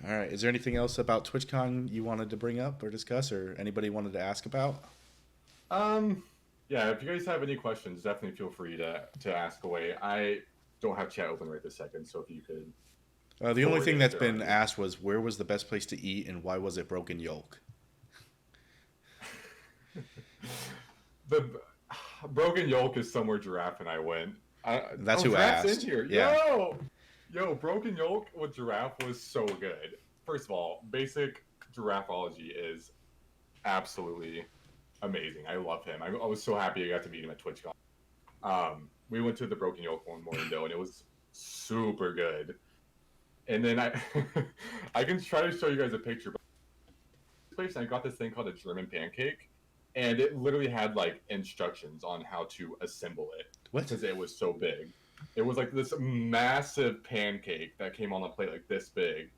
right. Is there anything else about TwitchCon you wanted to bring up or discuss, or anybody wanted to ask about? Yeah, if you guys have any questions, definitely feel free to ask away. I don't have chat open right this second, so if you could. The only thing that's been asked was where was the best place to eat and why was it Broken Yolk? The Broken Yolk is somewhere Giraffe and I went. That's who asked. In here. Yeah. Yo, Broken Yolk with Giraffe was so good. First of all, basic giraffeology is absolutely amazing. I love him. I was so happy I got to meet him at Twitchcon. We went to the Broken Yolk one morning though, and it was super good. And then I can try to show you guys a picture. But this place, I got this thing called a German pancake, and it literally had like instructions on how to assemble it. What? Because it was so big. It was like this massive pancake that came on a plate like this big,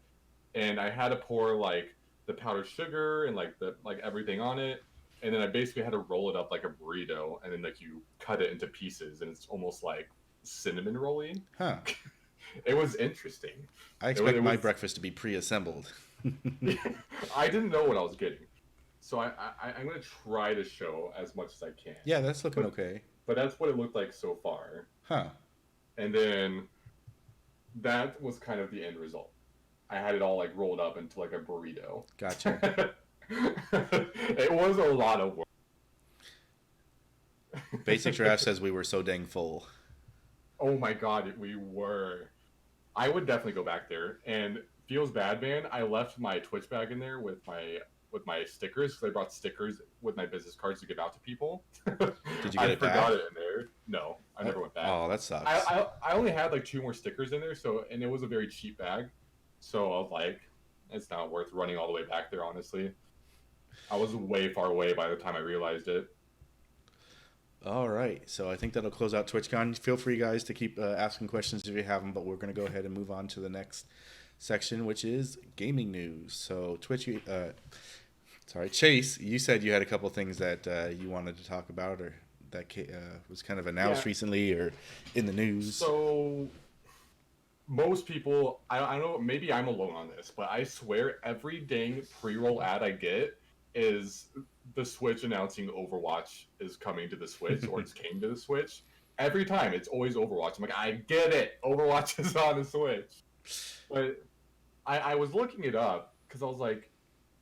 and I had to pour like the powdered sugar and like everything on it, and then I basically had to roll it up like a burrito, and then like you cut it into pieces, and it's almost like cinnamon rolling. Huh. It was interesting. I expect my breakfast to be pre-assembled. I didn't know what I was getting, so I'm gonna try to show as much as I can. Yeah, that's looking okay. But that's what it looked like so far. Huh. And then that was kind of the end result. I had it all like rolled up into like a burrito. Gotcha. It was a lot of work. Basic Giraffe says we were so dang full. Oh my god, we were. I would definitely go back there. And feels bad, man. I left my Twitch bag in there with my stickers because I brought stickers with my business cards to give out to people. Did you get it back? I forgot it in there. No, I never went back. Oh, that sucks. I only had like 2 more stickers in there, and it was a very cheap bag. So I was like, it's not worth running all the way back there, honestly. I was way far away by the time I realized it. All right, so I think that'll close out TwitchCon. Feel free, guys, to keep asking questions if you have them, but we're going to go ahead and move on to the next section, which is gaming news. So Chase, you said you had a couple things that you wanted to talk about, or that was kind of announced recently or in the news. So most people, I don't know, maybe I'm alone on this, but I swear every dang pre-roll ad I get is the Switch announcing Overwatch is coming to the Switch or it's came to the Switch. Every time it's always Overwatch. I'm like, I get it. Overwatch is on the Switch. But I was looking it up because I was like,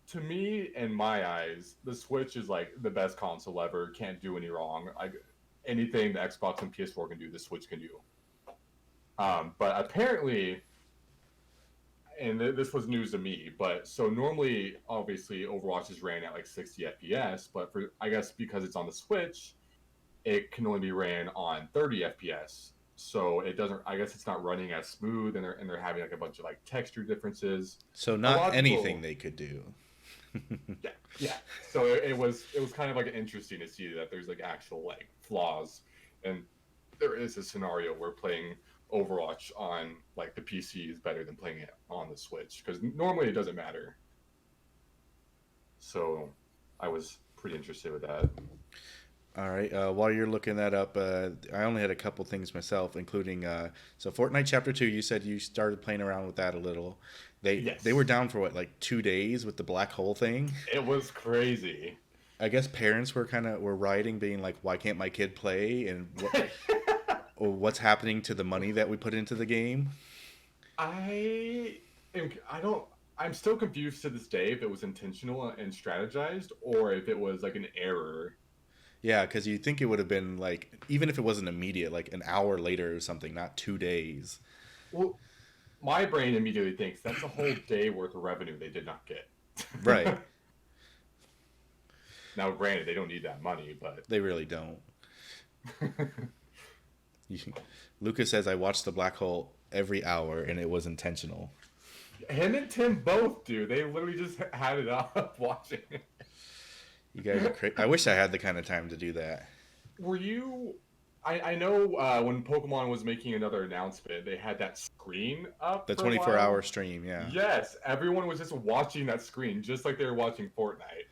to me, in my eyes, the Switch is like the best console ever. Can't do any wrong. Anything the Xbox and PS4 can do, the Switch can do. But apparently, and this was news to me, but so normally, obviously, Overwatch is ran at like 60 FPS, but I guess because it's on the Switch, it can only be ran on 30 FPS. So it doesn't. I guess it's not running as smooth, and they're having like a bunch of like texture differences. So not anything they could do. Yeah. So it was kind of like interesting to see that there's like actual like flaws, and there is a scenario where playing Overwatch on like the PC is better than playing it on the Switch because normally it doesn't matter. So I was pretty interested with that. All right. While you're looking that up, I only had a couple things myself, including so Fortnite Chapter 2. You said you started playing around with that a little. They were down for what, like 2 days with the black hole thing. It was crazy. I guess parents were rioting, being like, "Why can't my kid play?" And what's happening to the money that we put into the game? I'm still confused to this day if it was intentional and strategized or if it was like an error. Yeah, because you think it would have been like, even if it wasn't immediate, like an hour later or something, not 2 days. Well, my brain immediately thinks that's a whole day worth of revenue they did not get. Right. Now, granted, they don't need that money, but they really don't. Lucas says, I watched the black hole every hour and it was intentional. Him and Tim both do. They literally just had it up watching it. You guys are crazy. I wish I had the kind of time to do that. Were you I know when Pokemon was making another announcement, they had that screen up The for a 24-hour while. stream, yeah. Yes, everyone was just watching that screen, just like they were watching Fortnite.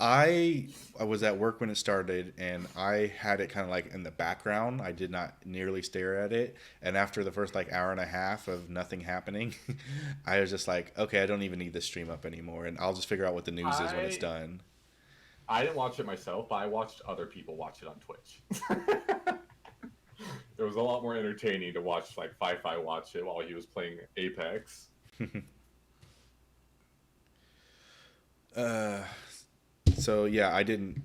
I was at work when it started, and I had it kind of like in the background. I did not nearly stare at it, and after the first like hour and a half of nothing happening, I was just like, okay, I don't even need this stream up anymore, and I'll just figure out what the news is when it's I done. I didn't watch it myself, but I watched other people watch it on Twitch. It was a lot more entertaining to watch like Fi watch it while he was playing Apex. uh, so yeah, I didn't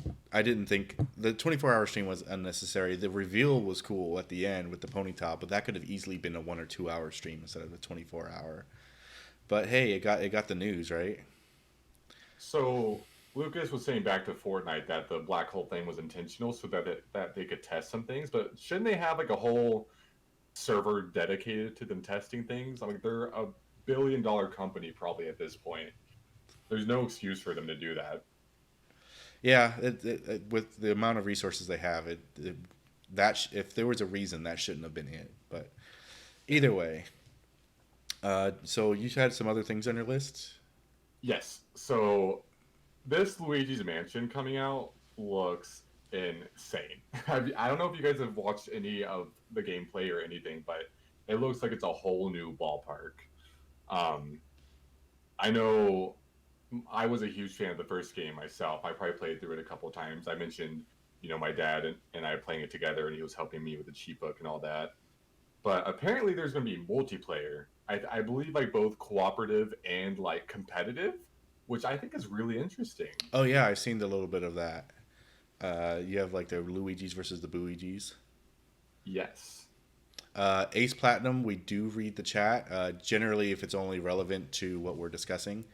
think the 24-hour stream was unnecessary. The reveal was cool at the end with the pony top, but that could have easily been a 1 or 2 hour stream instead of the 24-hour. But hey, it got the news, right? So Lucas was saying back to Fortnite that the black hole thing was intentional so that they could test some things, but shouldn't they have like a whole server dedicated to them testing things? I mean, they're a billion-dollar company probably at this point. There's no excuse for them to do that. Yeah, with the amount of resources they have, if there was a reason, that shouldn't have been it. But either way, so you had some other things on your list. Yes. So this Luigi's Mansion coming out looks insane. I don't know if you guys have watched any of the gameplay or anything, but it looks like it's a whole new ballpark. Um, I know I was a huge fan of the first game myself. I probably played through it a couple of times. I mentioned, my dad and I playing it together, and he was helping me with the cheat book and all that. But apparently, there's going to be multiplayer. I believe like both cooperative and like competitive, which I think is really interesting. Oh yeah, I've seen a little bit of that. You have like the Luigi's versus the Booigi's. Yes. Ace Platinum, we do read the chat. Generally, if it's only relevant to what we're discussing.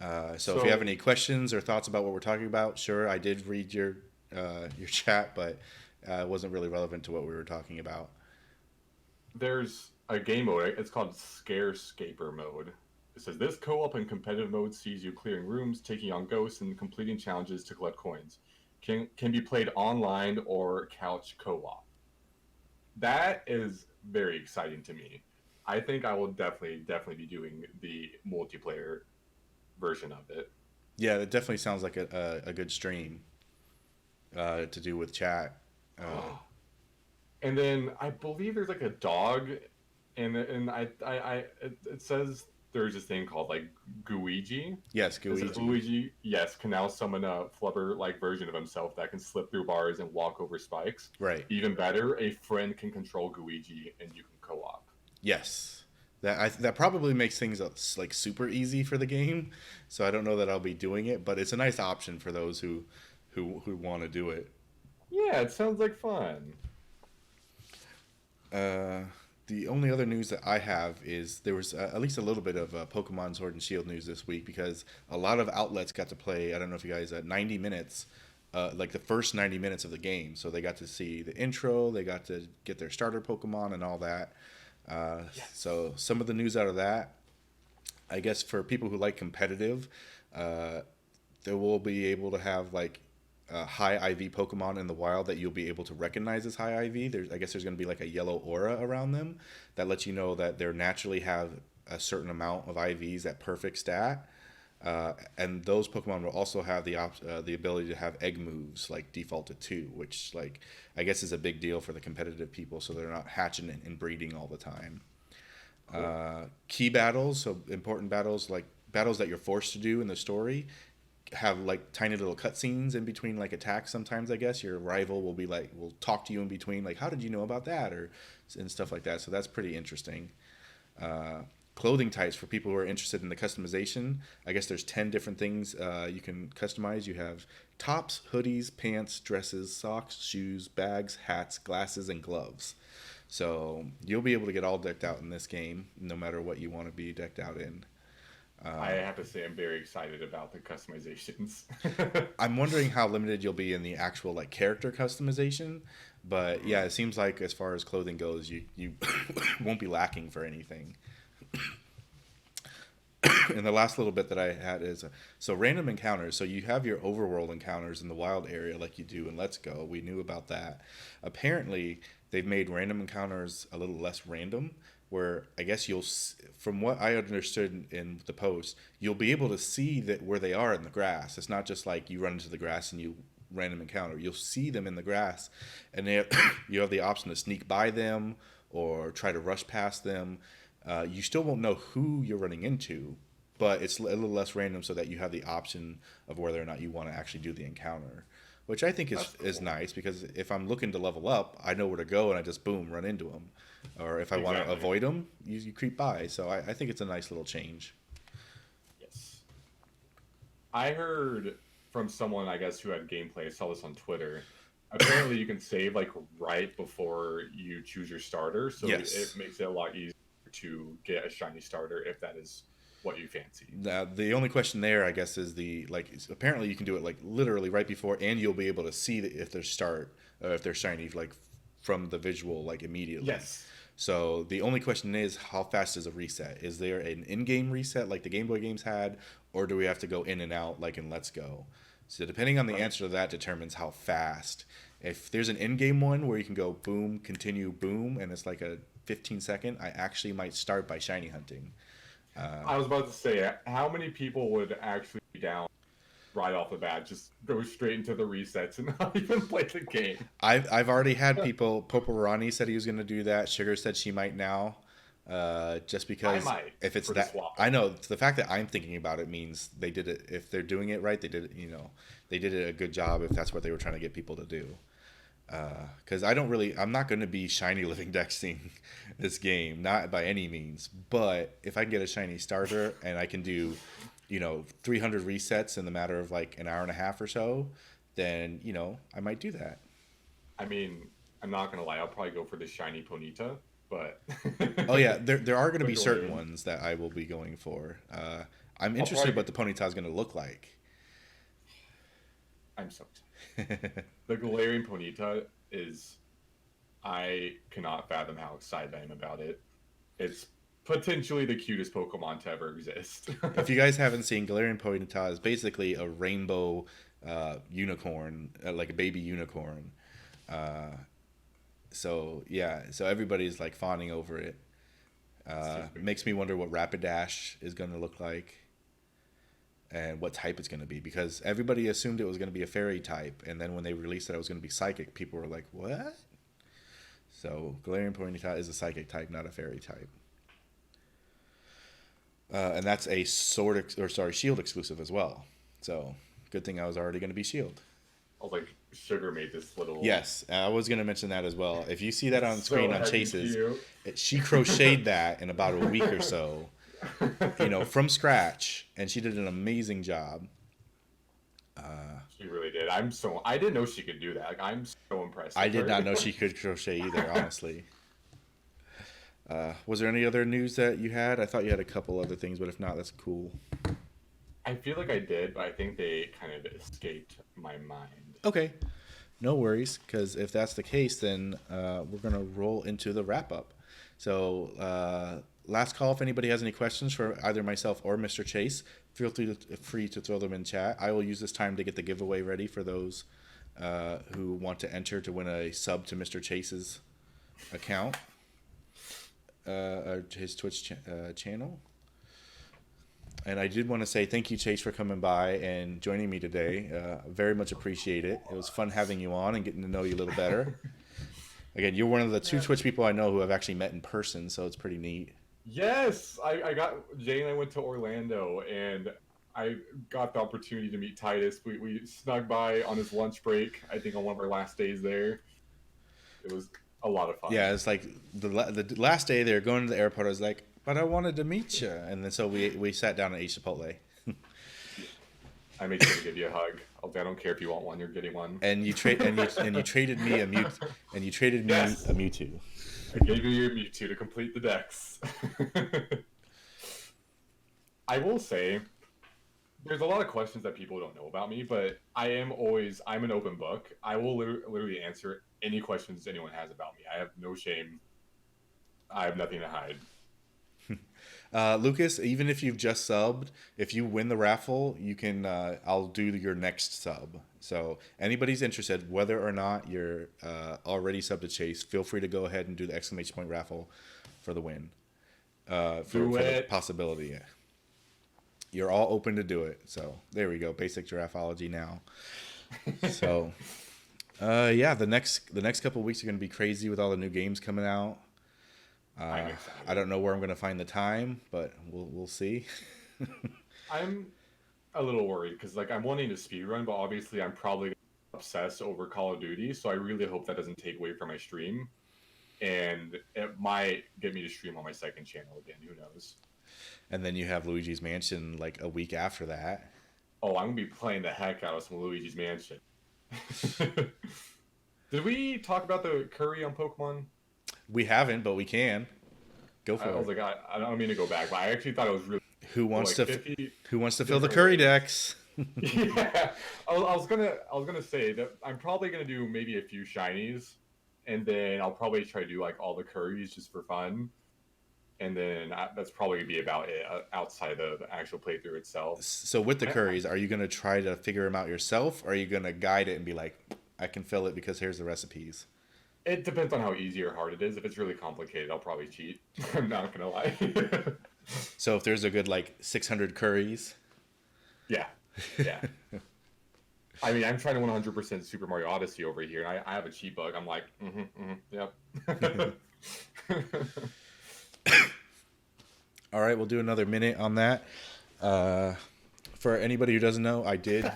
So if you have So any questions or thoughts about what we're talking about, sure, I did read your chat, but it wasn't really relevant to what we were talking about. there's a game mode. It's called Scarescaper mode. It says this co-op and competitive mode sees you clearing rooms, taking on ghosts, and completing challenges to collect coins. Can be played online or couch co-op. That is very exciting to me. I think I will definitely be doing the multiplayer version of it. Yeah, it definitely sounds like a good stream to do with chat. And then I believe there's like a dog, and it says there's this thing called like Guiji. Yes, It says Gooigi. Luigi, yes, can now summon a flubber like version of himself that can slip through bars and walk over spikes. Right. Even better, a friend can control Guiji and you can co-op. Yes. That probably makes things like super easy for the game. So I don't know that I'll be doing it, but it's a nice option for those who want to do it. Yeah, it sounds like fun. Uh, the only other news that I have is there was at least a little bit of Pokemon Sword and Shield news this week because a lot of outlets got to play. I don't know if you guys 90 minutes, like the first 90 minutes of the game. So they got to see the intro, they got to get their starter Pokemon and all that. So some of the news out of that, I guess for people who like competitive, uh, they will be able to have like high IV Pokemon in the wild that you'll be able to recognize as high IV. I guess there's going to be like a yellow aura around them that lets you know that they naturally have a certain amount of IVs at perfect stat. And those Pokemon will also have the ability to have egg moves like defaulted to, which like I guess is a big deal for the competitive people, so they're not hatching and breeding all the time. Cool. Key battles, so important battles like battles that you're forced to do in the story, have like tiny little cutscenes in between like attacks. Sometimes I guess your rival will talk to you in between, like how did you know about that or and stuff like that. So that's pretty interesting. Uh, Clothing types for people who are interested in the customization. I guess there's 10 different things you can customize. You have tops, hoodies, pants, dresses, socks, shoes, bags, hats, glasses, and gloves. So you'll be able to get all decked out in this game, no matter what you want to be decked out in. I have to say I'm very excited about the customizations. I'm wondering how limited you'll be in the actual like character customization, but yeah, it seems like as far as clothing goes, you won't be lacking for anything. and the last little bit that I had is so random encounters. So you have your overworld encounters in the wild area like you do in Let's Go. We knew about that. Apparently, they've made random encounters a little less random, where I guess from what I understood in the post, you'll be able to see that where they are in the grass. It's not just like you run into the grass and you random encounter. You'll see them in the grass, and you have the option to sneak by them or try to rush past them. You still won't know who you're running into, but it's a little less random so that you have the option of whether or not you want to actually do the encounter, which I think is nice, because if I'm looking to level up, I know where to go and I just boom run into them. Or if I want to avoid them, you creep by. So I think it's a nice little change. Yes. I heard from someone, I guess, who had gameplay. I saw this on Twitter. Apparently, you can save like right before you choose your starter, so Yes. it makes it a lot easier to get a shiny starter if that is what you fancy. The only question there, I guess, is apparently you can do it like literally right before, and you'll be able to see if they're shiny like from the visual like immediately. Yes. So the only question is, how fast is a reset? Is there an in-game reset like the Game Boy games had, or do we have to go in and out like in Let's Go? So depending on the answer to that determines how fast. If there's an in-game one where you can go boom, continue, boom, and it's like a 15-second, I actually might start by shiny hunting. I was about to say, how many people would actually be down right off the bat, just go straight into the resets and not even play the game? I've already had people. Poporani said he was going to do that. Sugar said she might now. Just because I might, if it's that, I know the fact that I'm thinking about it means they did it. If they're doing it right, they did it. They did it a good job. If that's what they were trying to get people to do. Because I'm not going to be shiny living dexing this game, not by any means. But if I can get a shiny starter and I can do, 300 resets in the matter of like an hour and a half or so, then I might do that. I mean, I'm not gonna lie, I'll probably go for the shiny Ponyta, but oh yeah, there are going to be certain ones that I will be going for. I'm interested in what the Ponyta is going to look like. I'm so excited. The Galarian Ponyta is, I cannot fathom how excited I am about it. It's potentially the cutest Pokemon to ever exist. If you guys haven't seen, Galarian Ponyta is basically a rainbow unicorn, like a baby unicorn. So everybody's like fawning over it. Makes me wonder what Rapidash is going to look like and what type it's going to be, because everybody assumed it was going to be a fairy type, and then when they released that it was going to be psychic, people were like, what? So Galarian Ponyta is a psychic type, not a fairy type. And that's a Shield exclusive as well. So good thing I was already going to be Shield. I was like, Sugar made this little... Yes, I was going to mention that as well. If you see that on screen on Chase's, she crocheted that in about a week or so, from scratch, and she did an amazing job. She really did. I didn't know she could do that. Like, I'm so impressed. I did not know she could crochet either, honestly. Was there any other news that you had? I thought you had a couple other things, but if not, that's cool. I feel like I did, but I think they kind of escaped my mind. Okay, no worries, because if that's the case, then we're going to roll into the wrap-up. So last call, if anybody has any questions for either myself or Mr. Chase, feel free to throw them in chat. I will use this time to get the giveaway ready for those who want to enter to win a sub to Mr. Chase's account, his Twitch channel. And I did want to say thank you, Chase, for coming by and joining me today. Very much appreciate it. It was fun having you on and getting to know you a little better. Again, you're one of the two Twitch people I know who have actually met in person, so it's pretty neat. Yes, Jay and I went to Orlando, and I got the opportunity to meet Tidus. We snuck by on his lunch break, I think on one of our last days there. It was a lot of fun. Yeah, it's like the last day they were going to the airport, I was like, but I wanted to meet you. And then so we sat down and ate Chipotle. I made sure to give you a hug. I don't care if you want one, you're getting one. And you traded me a Mewtwo. I gave you your Mewtwo to complete the decks. I will say, there's a lot of questions that people don't know about me, but I'm an open book. I will literally answer any questions anyone has about me. I have no shame. I have nothing to hide. Lucas, even if you've just subbed, if you win the raffle, you can. I'll do your next sub. So anybody's interested, whether or not you're already subbed to Chase, feel free to go ahead and do the exclamation point raffle for the win. For the possibility. Yeah. You're all open to do it. So there we go. Basic giraffology now. So yeah, the next couple of weeks are going to be crazy with all the new games coming out. I don't know where I'm going to find the time, but we'll see. I'm a little worried because like I'm wanting to speedrun, but obviously I'm probably gonna obsess over Call of Duty, so I really hope that doesn't take away from my stream, and it might get me to stream on my second channel again. Who knows? And then you have Luigi's Mansion like a week after that. Oh, I'm gonna be playing the heck out of some Luigi's Mansion. Did we talk about the curry on Pokemon? We haven't, but we can. Go for it. I was like, I don't mean to go back, but I actually thought it was really. Who wants to fill the curry decks? Yeah, I was gonna say that I'm probably gonna do maybe a few shinies, and then I'll probably try to do like all the curries just for fun, and then that's probably gonna be about it outside of the actual playthrough itself. So with the curries, are you gonna try to figure them out yourself, or are you gonna guide it and be like, I can fill it because here's the recipes? It depends on how easy or hard it is. If it's really complicated, I'll probably cheat. I'm not gonna lie. So if there's a good like 600 curries. Yeah. I mean, I'm trying to 100% Super Mario Odyssey over here, and I have a cheat bug. I'm like, yep. All right, we'll do another minute on that. For anybody who doesn't know, I did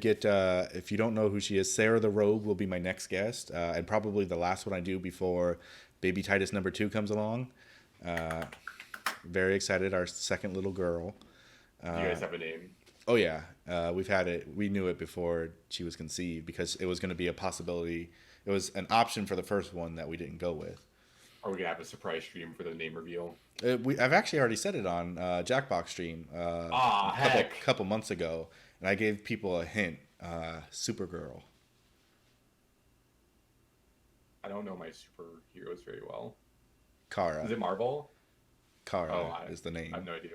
get. If you don't know who she is, Sarah the Rogue will be my next guest, and probably the last one I do before Baby Tidus #2 comes along. Very excited. Our second little girl. Do you guys have a name? Oh yeah, we've had it. We knew it before she was conceived because it was going to be a possibility. It was an option for the first one that we didn't go with. Are we gonna have a surprise stream for the name reveal? I've actually already said it on Jackbox stream couple months ago, and I gave people a hint. Supergirl. I don't know my superheroes very well. Kara. Is it Marvel? Kara is the name. I have no idea.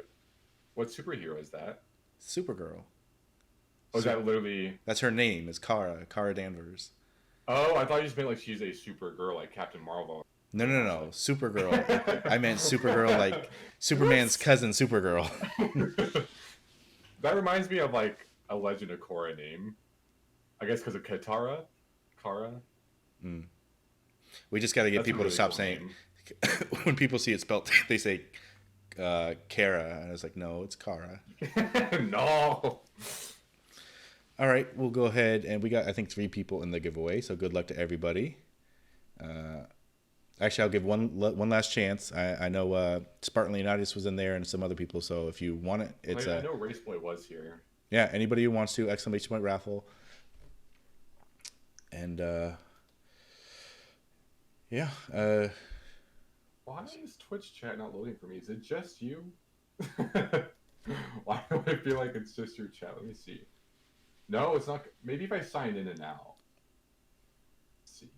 What superhero is that? Supergirl. Oh, is that literally... That's her name, is Kara. Kara Danvers. Oh, I thought you just meant like she's a supergirl, like Captain Marvel. No. Supergirl. I meant Supergirl, like Superman's cousin, Supergirl. That reminds me of like a Legend of Korra name. I guess because of Katara? Kara? We just got to get people to stop saying... When people see it spelled, they say Kara, and I was like, no, it's Kara. No. All right, we'll go ahead, and we got, I think, 3 people in the giveaway, so good luck to everybody. Actually, I'll give one last chance. I know Spartan Leonidas was in there and some other people, so if you want it, it's... I know Raceboy was here. Yeah, anybody who wants to, exclamation point raffle. And, yeah. Why is Twitch chat not loading for me? Is it just you? Why do I feel like it's just your chat? Let me see. No, it's not. Maybe if I sign in and out. Let's see.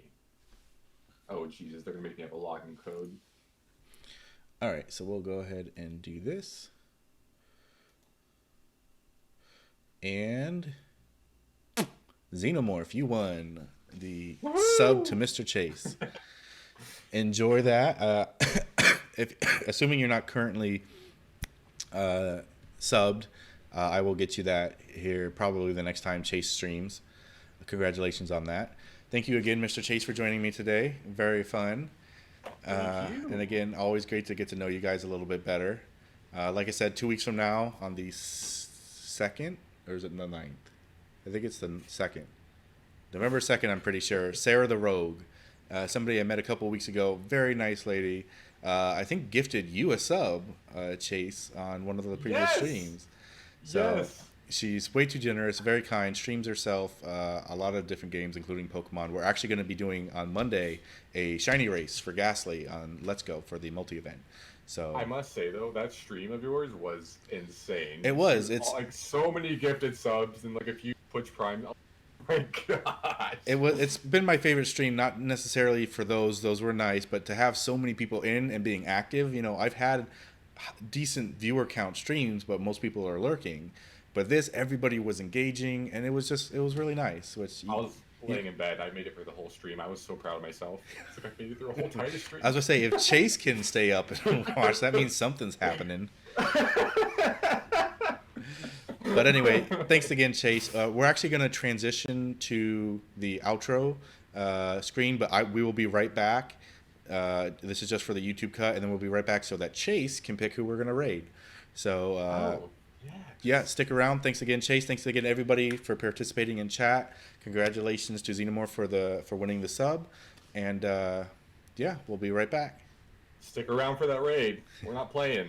Oh, Jesus, they're going to make me have a login code. All right, so we'll go ahead and do this. And Xenomorph, you won the sub to MrChase. Enjoy that. Assuming you're not currently subbed, I will get you that here probably the next time Chase streams. Congratulations on that. Thank you again, MrChase, for joining me today. Very fun. And again, always great to get to know you guys a little bit better. Like I said, 2 weeks from now on the 2nd, or is it the 9th? I think it's the 2nd. November 2nd, I'm pretty sure. Sarah the Rogue. Somebody I met a couple weeks ago, very nice lady. I think gifted you a sub, Chase, on one of the previous streams. So she's way too generous, very kind, streams herself a lot of different games, including Pokemon. We're actually going to be doing on Monday a shiny race for Ghastly on Let's Go for the multi-event. So I must say, though, that stream of yours was insane. It was. It's like so many gifted subs and like a few Twitch Prime. My God. It's been my favorite stream, not necessarily for those were nice, but to have so many people in and being active. You know, I've had decent viewer count streams, but most people are lurking. But this, everybody was engaging, and it was really nice. Which I was laying in bed. I made it for the whole stream. I was so proud of myself. It's like I made it through a whole Tidus stream. I was gonna say, if Chase can stay up and watch, that means something's happening. But anyway, thanks again, Chase. We're actually gonna transition to the outro screen, but we will be right back. This is just for the YouTube cut, and then we'll be right back so that Chase can pick who we're gonna raid. So yeah, stick around. Thanks again, Chase. Thanks again, everybody, for participating in chat. Congratulations to Xenomorph for winning the sub, and yeah, we'll be right back. Stick around for that raid. We're not playing.